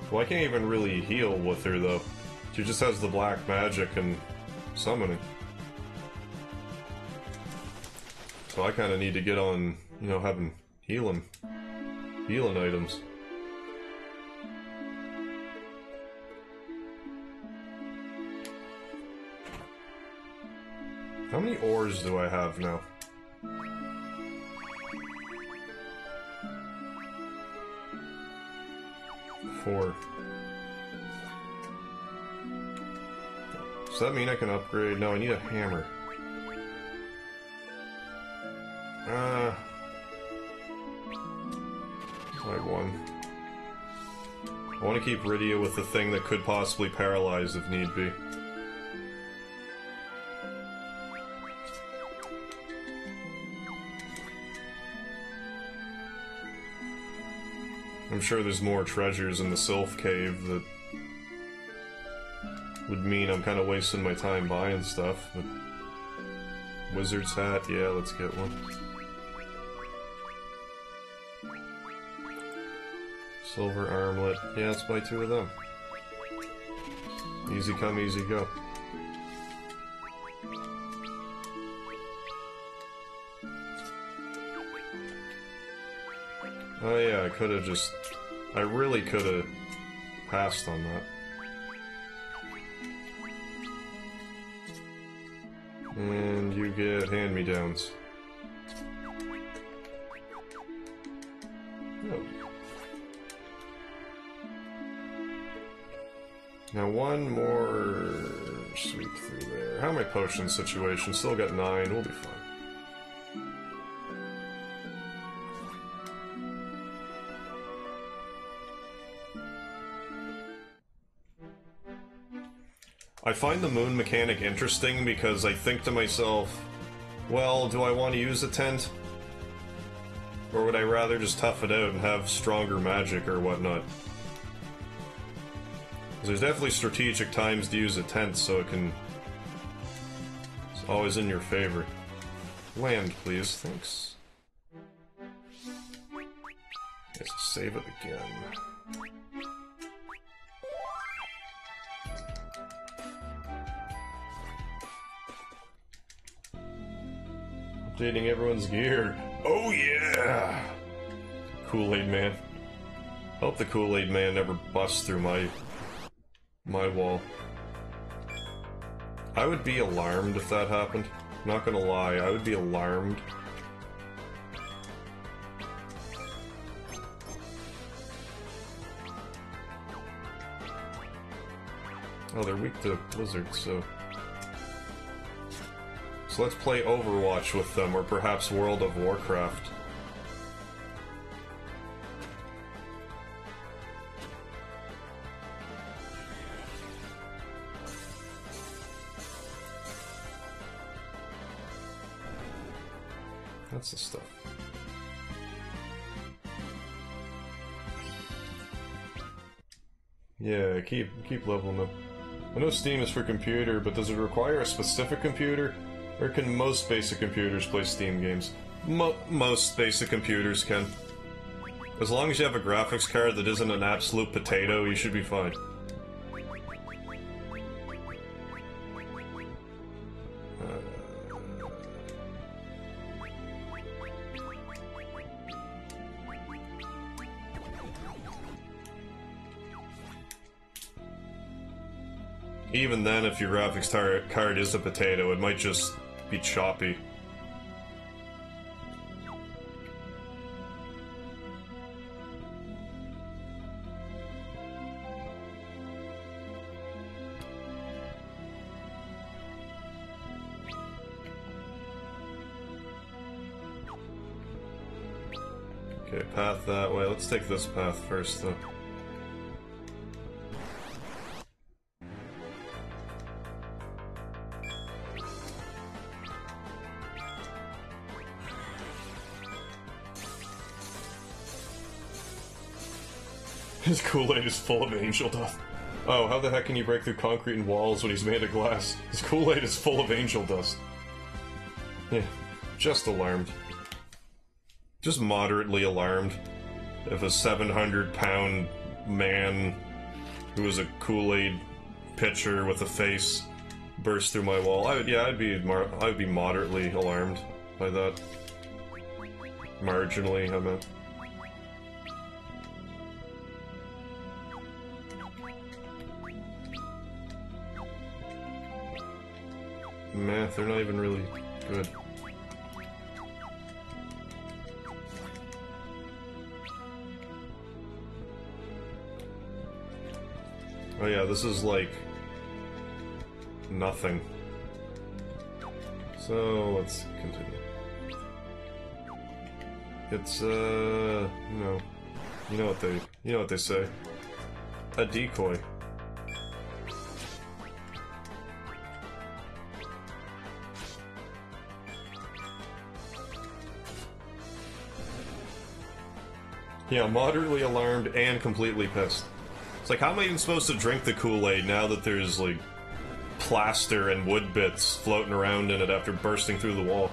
[SPEAKER 1] Well, I can't even really heal with her, though. She just has the black magic and summoning. So I kinda need to get on, you know, having healing items. How many ores do I have now? 4. Does that mean I can upgrade? No, I need a hammer. Like 1. I want to keep Rydia with the thing that could possibly paralyze if need be. I'm sure there's more treasures in the Sylph Cave that would mean I'm kind of wasting my time buying stuff, but... Wizard's hat, yeah, let's get one. Silver armlet, yeah, let's buy 2 of them. Easy come, easy go. Oh yeah, I could have just... I really could have passed on that. And you get hand-me-downs. Oh. Now one more sweep through there. How are my potion situation? Still got 9, we'll be fine. I find the moon mechanic interesting because I think to myself, well, do I want to use a tent? Or would I rather just tough it out and have stronger magic or whatnot? There's definitely strategic times to use a tent, so it can... It's always in your favor. Land, please. Thanks. Let's save it again. Updating everyone's gear. Oh yeah! Kool-Aid Man. Hope the Kool-Aid Man never busts through my wall. I would be alarmed if that happened. Not gonna lie, I would be alarmed. Oh, they're weak to blizzards, so... So let's play Overwatch with them, or perhaps World of Warcraft. That's the stuff. Yeah, keep leveling up. I know Steam is for computer, but does it require a specific computer? Or can most basic computers play Steam games? Most basic computers can. As long as you have a graphics card that isn't an absolute potato, you should be fine. Even then, if your graphics card is a potato, it might just be choppy. Okay, path that way. Let's take this path first, though. His Kool-Aid is full of angel dust. Oh, how the heck can you break through concrete and walls when he's made of glass? His Kool-Aid is full of angel dust. Yeah, just alarmed. Just moderately alarmed. If a 700-pound man who is a Kool-Aid pitcher with a face burst through my wall, I'd be moderately alarmed by that. Marginally, I meant. Meh, they're not even really good. Oh yeah, this is like... nothing. So, let's continue. It's, you know what they say. A decoy. Yeah, moderately alarmed and completely pissed. It's like, how am I even supposed to drink the Kool-Aid now that there's, like, plaster and wood bits floating around in it after bursting through the wall?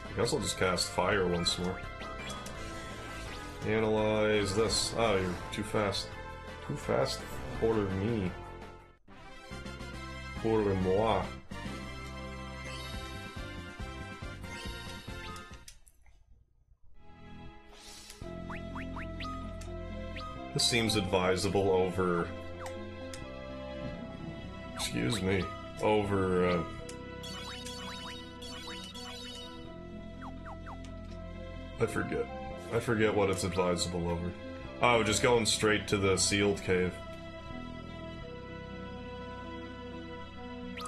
[SPEAKER 1] I guess I'll just cast fire once more. Analyze this. Oh, you're too fast. Too fast for me. pour moi. This seems advisable over... Excuse me. Over, I forget what it's advisable over. Oh, just going straight to the sealed cave.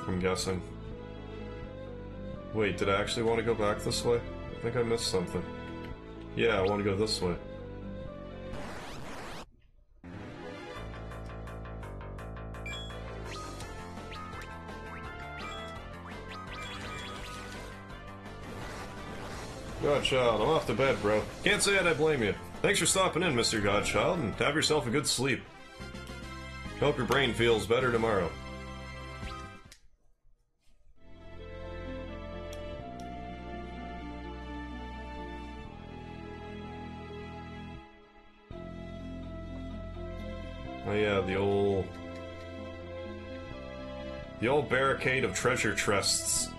[SPEAKER 1] I'm guessing. Wait, did I actually want to go back this way? I think I missed something. Yeah, I want to go this way. Godchild, I'm off to bed, bro. Can't say I blame you. Thanks for stopping in, Mr. Godchild, and have yourself a good sleep. Hope your brain feels better tomorrow. Oh yeah, the old barricade of treasure chests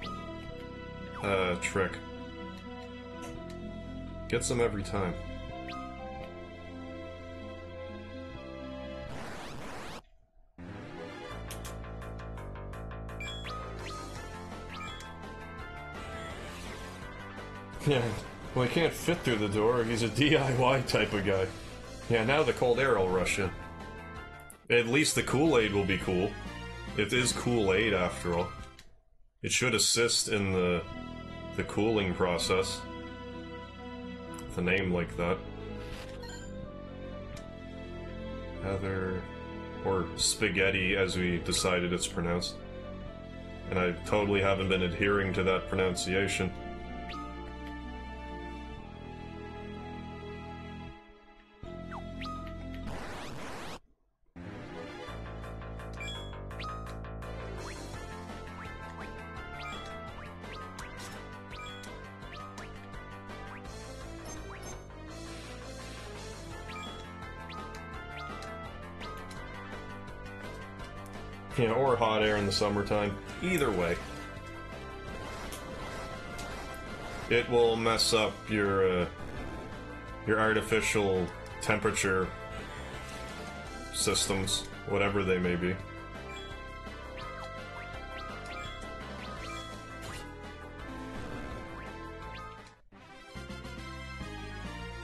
[SPEAKER 1] trick. Gets them every time. Yeah, well, he can't fit through the door. He's a DIY type of guy. Yeah, now the cold air will rush in. At least the Kool-Aid will be cool. It is Kool-Aid, after all. It should assist in the cooling process. With a name like that. Heather... or spaghetti, as we decided it's pronounced. And I totally haven't been adhering to that pronunciation. Yeah, or hot air in the summertime. Either way. It will mess up your artificial temperature systems, whatever they may be.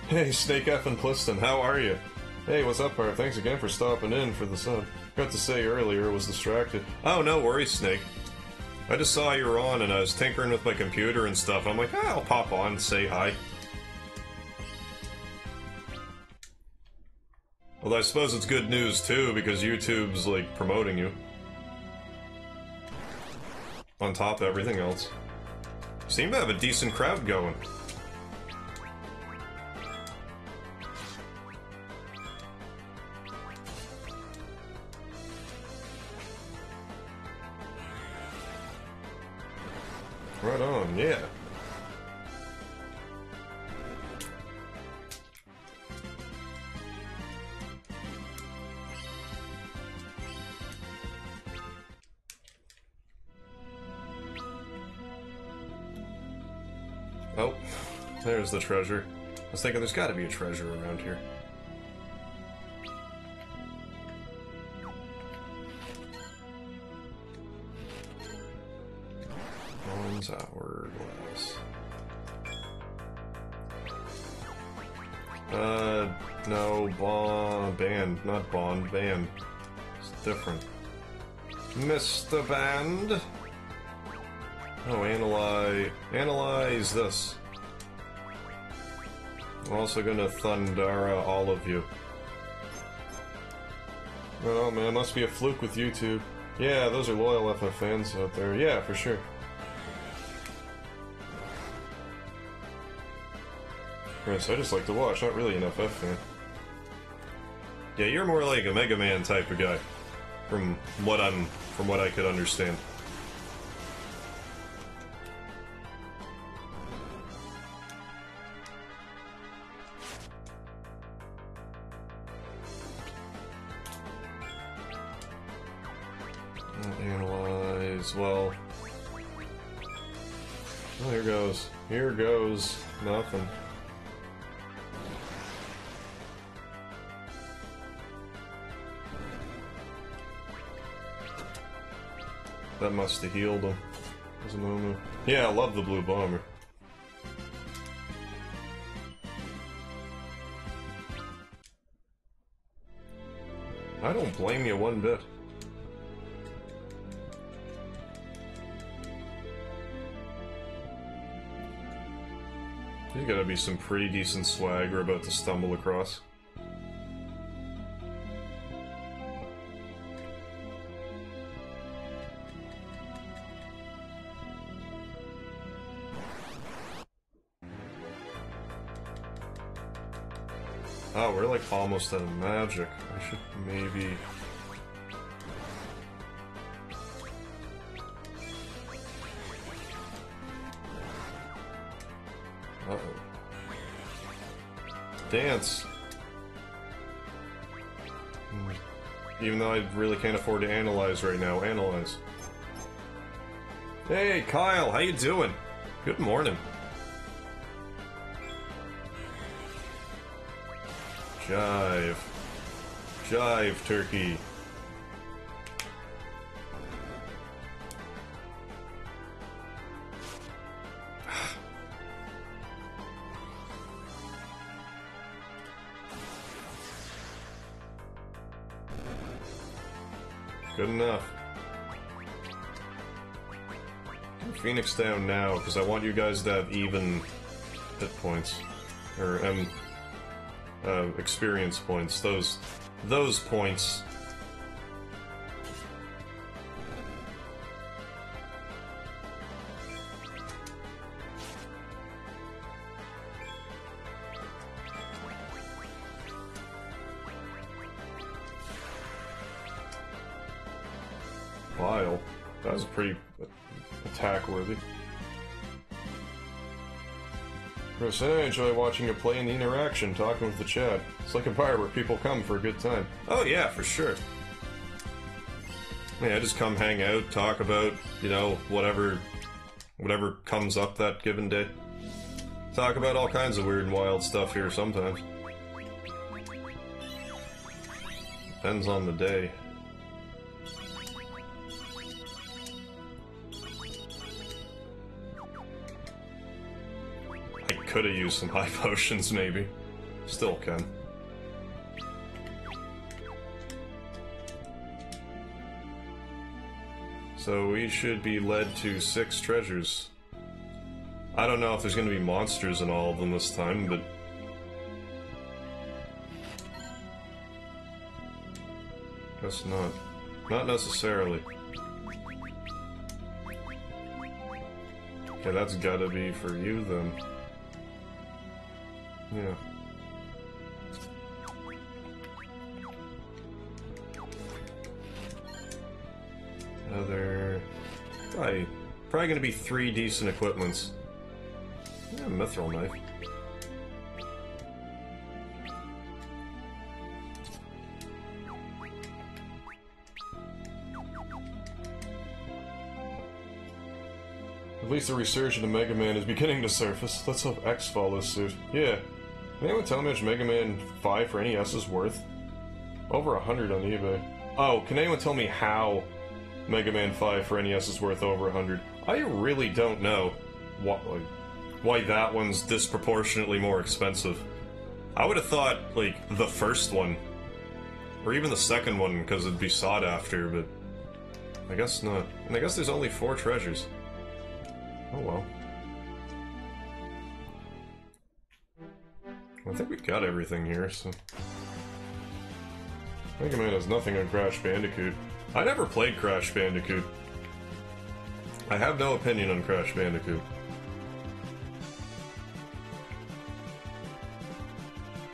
[SPEAKER 1] Hey, Snake F and Pliston, how are you? Hey, what's up, Harv? Thanks again for stopping in for the sub. Got to say earlier, was distracted. Oh, no worries, Snake. I just saw you were on and I was tinkering with my computer and stuff. I'm like, ah, I'll pop on and say hi. Although I suppose it's good news too, because YouTube's, like, promoting you. On top of everything else. Seem to have a decent crowd going. Right on, yeah. Oh, there's the treasure. I was thinking there's gotta be a treasure around here. Hourglass. No, band, not bond, band. It's different. Mr. Band? Oh, analyze this. I'm also gonna Thundara all of you. Oh man, must be a fluke with YouTube. Yeah, those are loyal FF fans out there. Yeah, for sure. Chris, I just like to watch, not really an FF fan. Yeah, you're more like a Mega Man type of guy, from what I could understand. Analyze. as well. Oh, here goes. Here goes. Nothing. That must have healed him. There's a moment. Yeah, I love the blue bomber. I don't blame you one bit. There's gotta be some pretty decent swag we're about to stumble across. Oh, we're like almost out of magic. I should maybe... Uh-oh. Dance! Even though I really can't afford to analyze right now, analyze. Hey, Kyle, how you doing? Good morning. Jive. Jive, turkey. Good enough. Phoenix down now, because I want you guys to have even hit points. Or, experience points. Those points. Vile. That was pretty attack-worthy. Chris, I enjoy watching you play and the interaction, talking with the chat. It's like a bar where people come for a good time. Oh yeah, for sure. Yeah, just come hang out, talk about, you know, whatever comes up that given day. Talk about all kinds of weird and wild stuff here sometimes. Depends on the day. Could have used some high potions, maybe. Still can. So we should be led to 6 treasures. I don't know if there's going to be monsters in all of them this time, but... guess not. Not necessarily. Okay, that's gotta be for you, then. Yeah. Probably gonna be 3 decent equipments. Yeah, mithril knife. At least the resurgence of Mega Man is beginning to surface. Let's hope X follows suit. Yeah. Can anyone tell me how much Mega Man 5 for NES is worth? Over 100 on eBay. Oh, can anyone tell me how Mega Man 5 for NES is worth over 100? I really don't know why that one's disproportionately more expensive. I would have thought, like, the first one, or even the second one, because it'd be sought after, but I guess not. And I guess there's only 4 treasures. Oh well. I think we got everything here, so... Mega Man has nothing on Crash Bandicoot. I never played Crash Bandicoot. I have no opinion on Crash Bandicoot.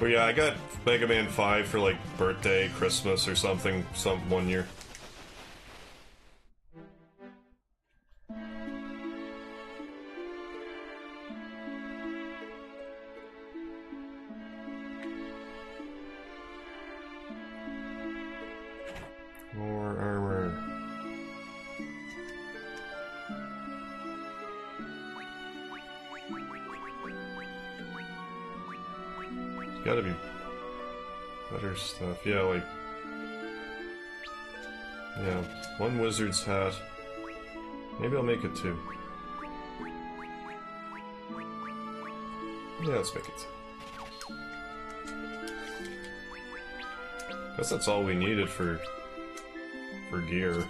[SPEAKER 1] But yeah, I got Mega Man 5 for like birthday, Christmas, or something, one year. More armor. There's gotta be better stuff. Yeah, like... yeah, 1 wizard's hat. Maybe I'll make it 2. Yeah, let's make it 2. Guess that's all we needed for gear.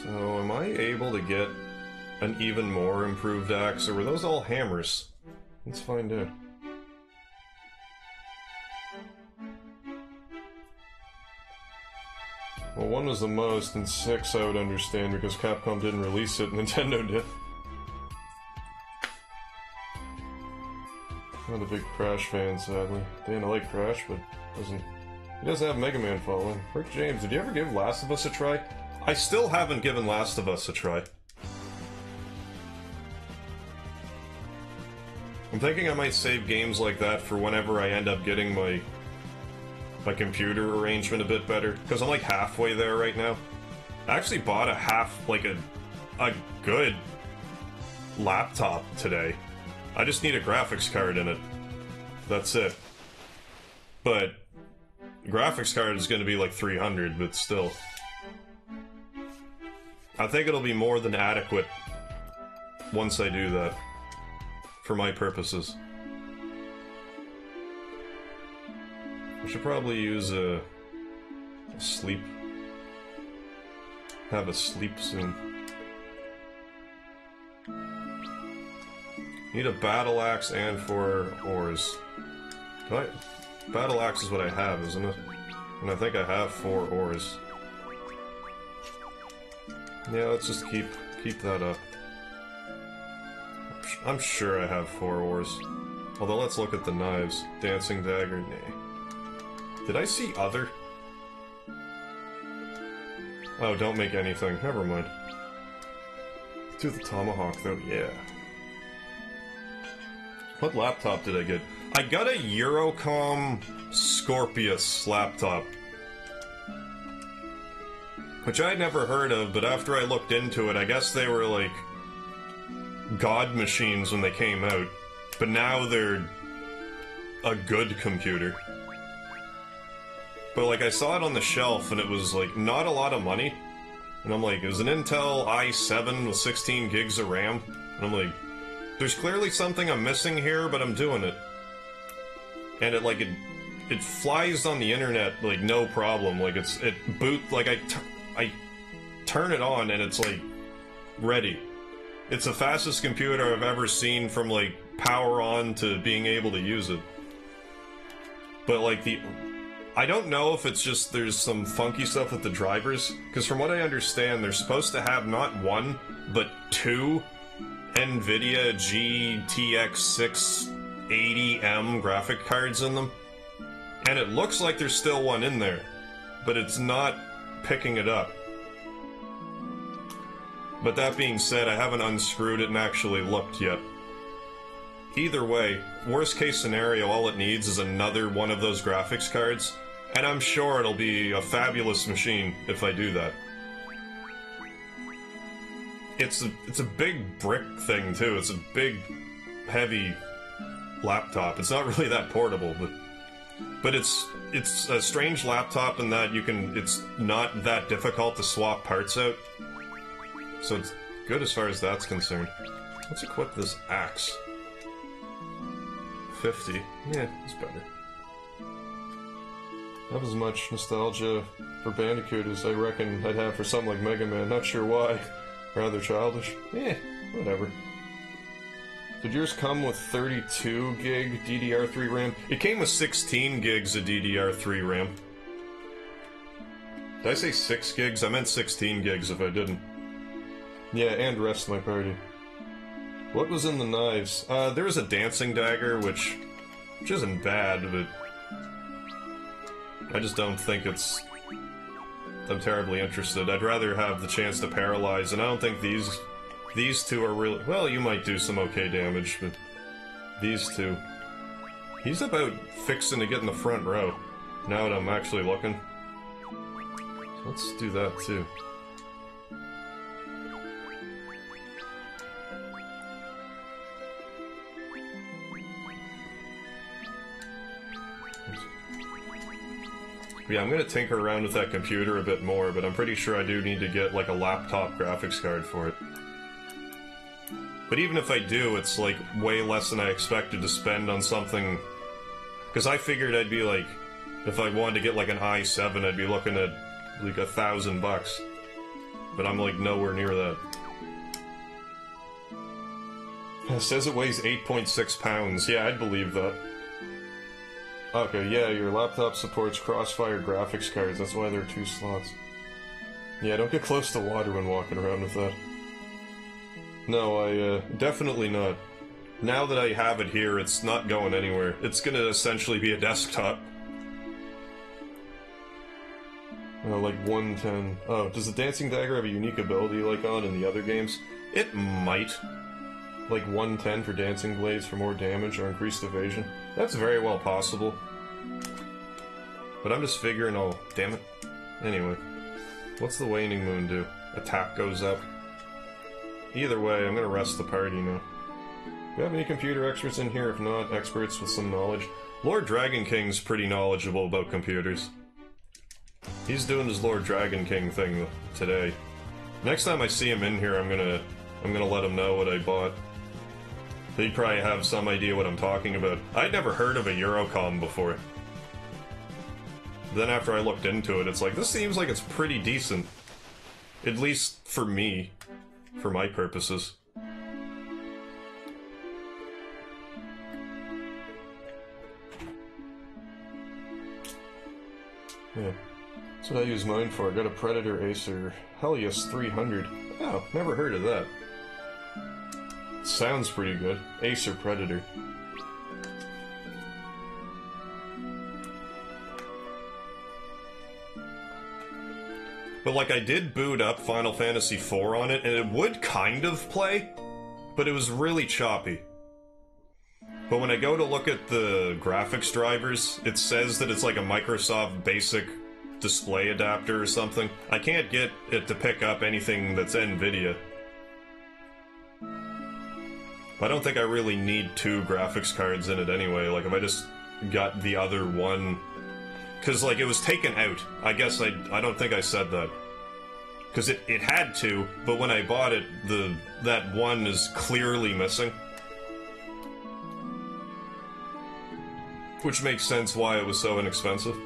[SPEAKER 1] So, am I able to get an even more improved axe, or were those all hammers? Let's find out. Well, 1 was the most, and 6 I would understand because Capcom didn't release it, Nintendo did. Not a big Crash fan, sadly. Dana liked Crash, but doesn't... he doesn't have Mega Man following. Rick James, did you ever give Last of Us a try? I still haven't given Last of Us a try. I'm thinking I might save games like that for whenever I end up getting my computer arrangement a bit better, because I'm like halfway there right now. I actually bought a good laptop today. I just need a graphics card in it. That's it. But graphics card is going to be like $300, but still. I think it'll be more than adequate once I do that, for my purposes. I should probably use a sleep. Have a sleep soon. Need a battle axe and 4 ores. Battle axe is what I have, isn't it? And I think I have 4 ores. Yeah, let's just keep that up. I'm sure I have 4 ores. Although let's look at the knives. Dancing dagger, nay. Did I see other? Oh, don't make anything. Never mind. Do the tomahawk though, yeah. What laptop did I get? I got a Eurocom Scorpius laptop. Which I'd never heard of, but after I looked into it, I guess they were like god machines when they came out. But now they're a good computer. But like I saw it on the shelf and it was like not a lot of money. And I'm like, it was an Intel i7 with 16 gigs of RAM. And I'm like, there's clearly something I'm missing here, but I'm doing it. And it flies on the internet like no problem. Like I turn it on and it's like ready. It's the fastest computer I've ever seen from like power on to being able to use it. But like I don't know if it's just there's some funky stuff with the drivers, because from what I understand, they're supposed to have not 1, but 2 NVIDIA GTX 680M graphic cards in them. And it looks like there's still one in there, but it's not picking it up. But that being said, I haven't unscrewed it and actually looked yet. Either way, worst case scenario, all it needs is another one of those graphics cards, and I'm sure it'll be a fabulous machine if I do that. It's a big brick thing too. It's a big, heavy laptop. It's not really that portable, but it's a strange laptop in that it's not that difficult to swap parts out. So it's good as far as that's concerned. Let's equip this axe. 50. Yeah, it's better. Not as much nostalgia for Bandicoot as I reckon I'd have for something like Mega Man. Not sure why. Rather childish. Eh, whatever. Did yours come with 32 gig DDR3 RAM? It came with 16 gigs of DDR3 RAM. Did I say 6 gigs? I meant 16 gigs if I didn't. Yeah, and rest of my party. What was in the knives? There was a dancing dagger, which isn't bad, but I just don't think I'm terribly interested. I'd rather have the chance to paralyze, and I don't think these two are really... Well, you might do some okay damage, but these two... He's about fixing to get in the front row, now that I'm actually looking. Let's do that too. Yeah, I'm gonna tinker around with that computer a bit more, but I'm pretty sure I do need to get, like, a laptop graphics card for it. But even if I do, it's, like, way less than I expected to spend on something... Because I figured I'd be, like... If I wanted to get, like, an i7, I'd be looking at, like, $1,000. But I'm, like, nowhere near that. It says it weighs 8.6 pounds. Yeah, I'd believe that. Okay, yeah, your laptop supports Crossfire graphics cards, that's why there are 2 slots. Yeah, don't get close to water when walking around with that. No, definitely not. Now that I have it here, it's not going anywhere. It's gonna essentially be a desktop. Like 110. Oh, does the Dancing Dagger have a unique ability like on in the other games? It might. Like 110 for Dancing Blades for more damage or increased evasion. That's very well possible. But I'm just figuring, oh, damn it. Anyway. What's the Waning Moon do? Attack goes up. Either way, I'm gonna rest the party now. Do we have any computer experts in here? If not, experts with some knowledge. Lord Dragon King's pretty knowledgeable about computers. He's doing his Lord Dragon King thing today. Next time I see him in here, I'm gonna let him know what I bought. He'd probably have some idea what I'm talking about. I'd never heard of a Eurocom before. Then after I looked into it, it's like, this seems like it's pretty decent. At least for me. For my purposes. Yeah. That's what I use mine for. I got a Predator Acer Helios 300. Oh, never heard of that. Sounds pretty good. Acer Predator. But like, I did boot up Final Fantasy IV on it, and it would kind of play, but it was really choppy. But when I go to look at the graphics drivers, it says that it's like a Microsoft Basic display adapter or something. I can't get it to pick up anything that's NVIDIA. I don't think I really need 2 graphics cards in it anyway, like if I just got the other one... Because, like, it was taken out. I guess I don't think I said that. Because it had to, but when I bought it, that one is clearly missing. Which makes sense why it was so inexpensive.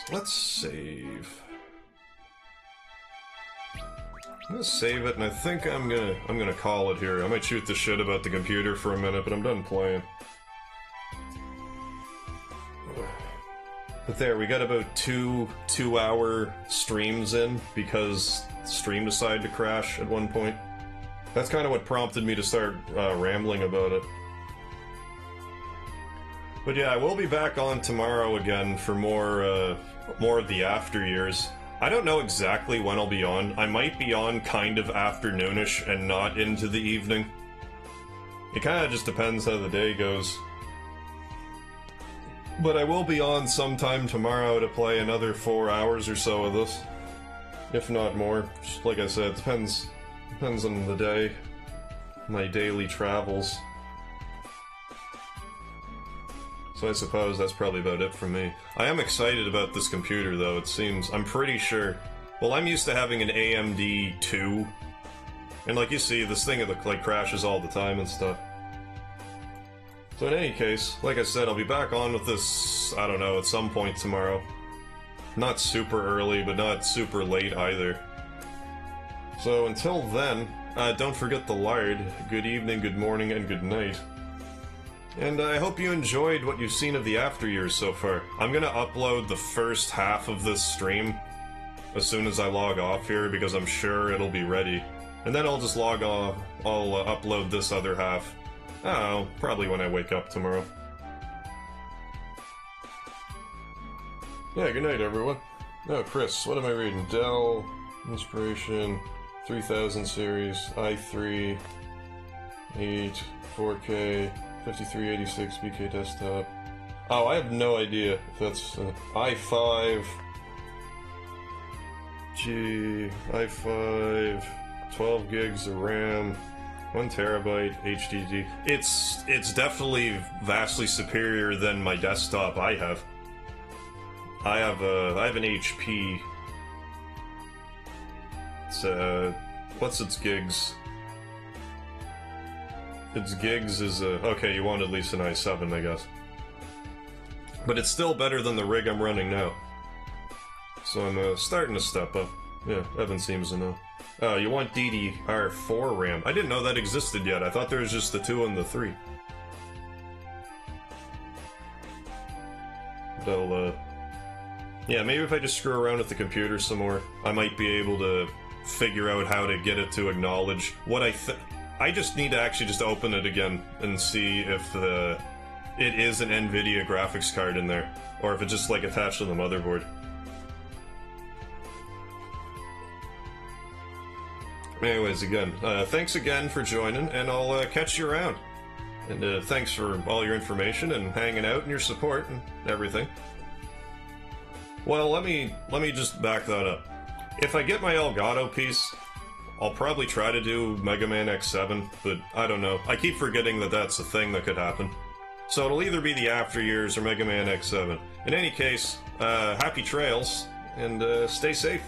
[SPEAKER 1] So let's save. I'm gonna save it, and I think I'm gonna call it here. I might shoot the shit about the computer for a minute, but I'm done playing. But there, we got about two-hour streams in, because the stream decided to crash at one point. That's kind of what prompted me to start rambling about it. But yeah, I will be back on tomorrow again for more of the after years. I don't know exactly when I'll be on. I might be on kind of afternoonish and not into the evening. It kind of just depends how the day goes. But I will be on sometime tomorrow to play another 4 hours or so of this. If not more. Just like I said, it depends on the day. My daily travels. So I suppose that's probably about it for me. I am excited about this computer, though, it seems. I'm pretty sure... Well, I'm used to having an AMD 2. And like you see, this thing like crashes all the time and stuff. So in any case, like I said, I'll be back on with this, I don't know, at some point tomorrow. Not super early, but not super late either. So until then, don't forget the lard. Good evening, good morning, and good night. And I hope you enjoyed what you've seen of the after years so far. I'm gonna upload the first half of this stream as soon as I log off here, because I'm sure it'll be ready. And then I'll just log off, I'll upload this other half. I don't know, probably when I wake up tomorrow. Yeah, good night everyone. Oh, Chris, what am I reading? Dell, Inspiration, 3000 series, i3, 8, 4K, 5386 BK desktop. Oh, I have no idea if that's i5. i5, 12 gigs of RAM, 1 terabyte HDD. It's definitely vastly superior than my desktop I have. I have an HP. It's what's its gigs? Its gigs is okay. You want at least an i7, I guess. But it's still better than the rig I'm running now. So I'm starting to step up. Yeah, Evan seems to know. Oh, you want DDR4 RAM? I didn't know that existed yet. I thought there was just the 2 and the 3. They'll, yeah, maybe if I just screw around with the computer some more, I might be able to figure out how to get it to acknowledge what I just need to actually just open it again and see if it is an NVIDIA graphics card in there, or if it's just like attached to the motherboard. Anyways, again, thanks again for joining, and I'll catch you around. And thanks for all your information and hanging out and your support and everything. Well, let me just back that up. If I get my Elgato piece, I'll probably try to do Mega Man X7, but I don't know. I keep forgetting that that's a thing that could happen. So it'll either be the After Years or Mega Man X7. In any case, happy trails, and stay safe.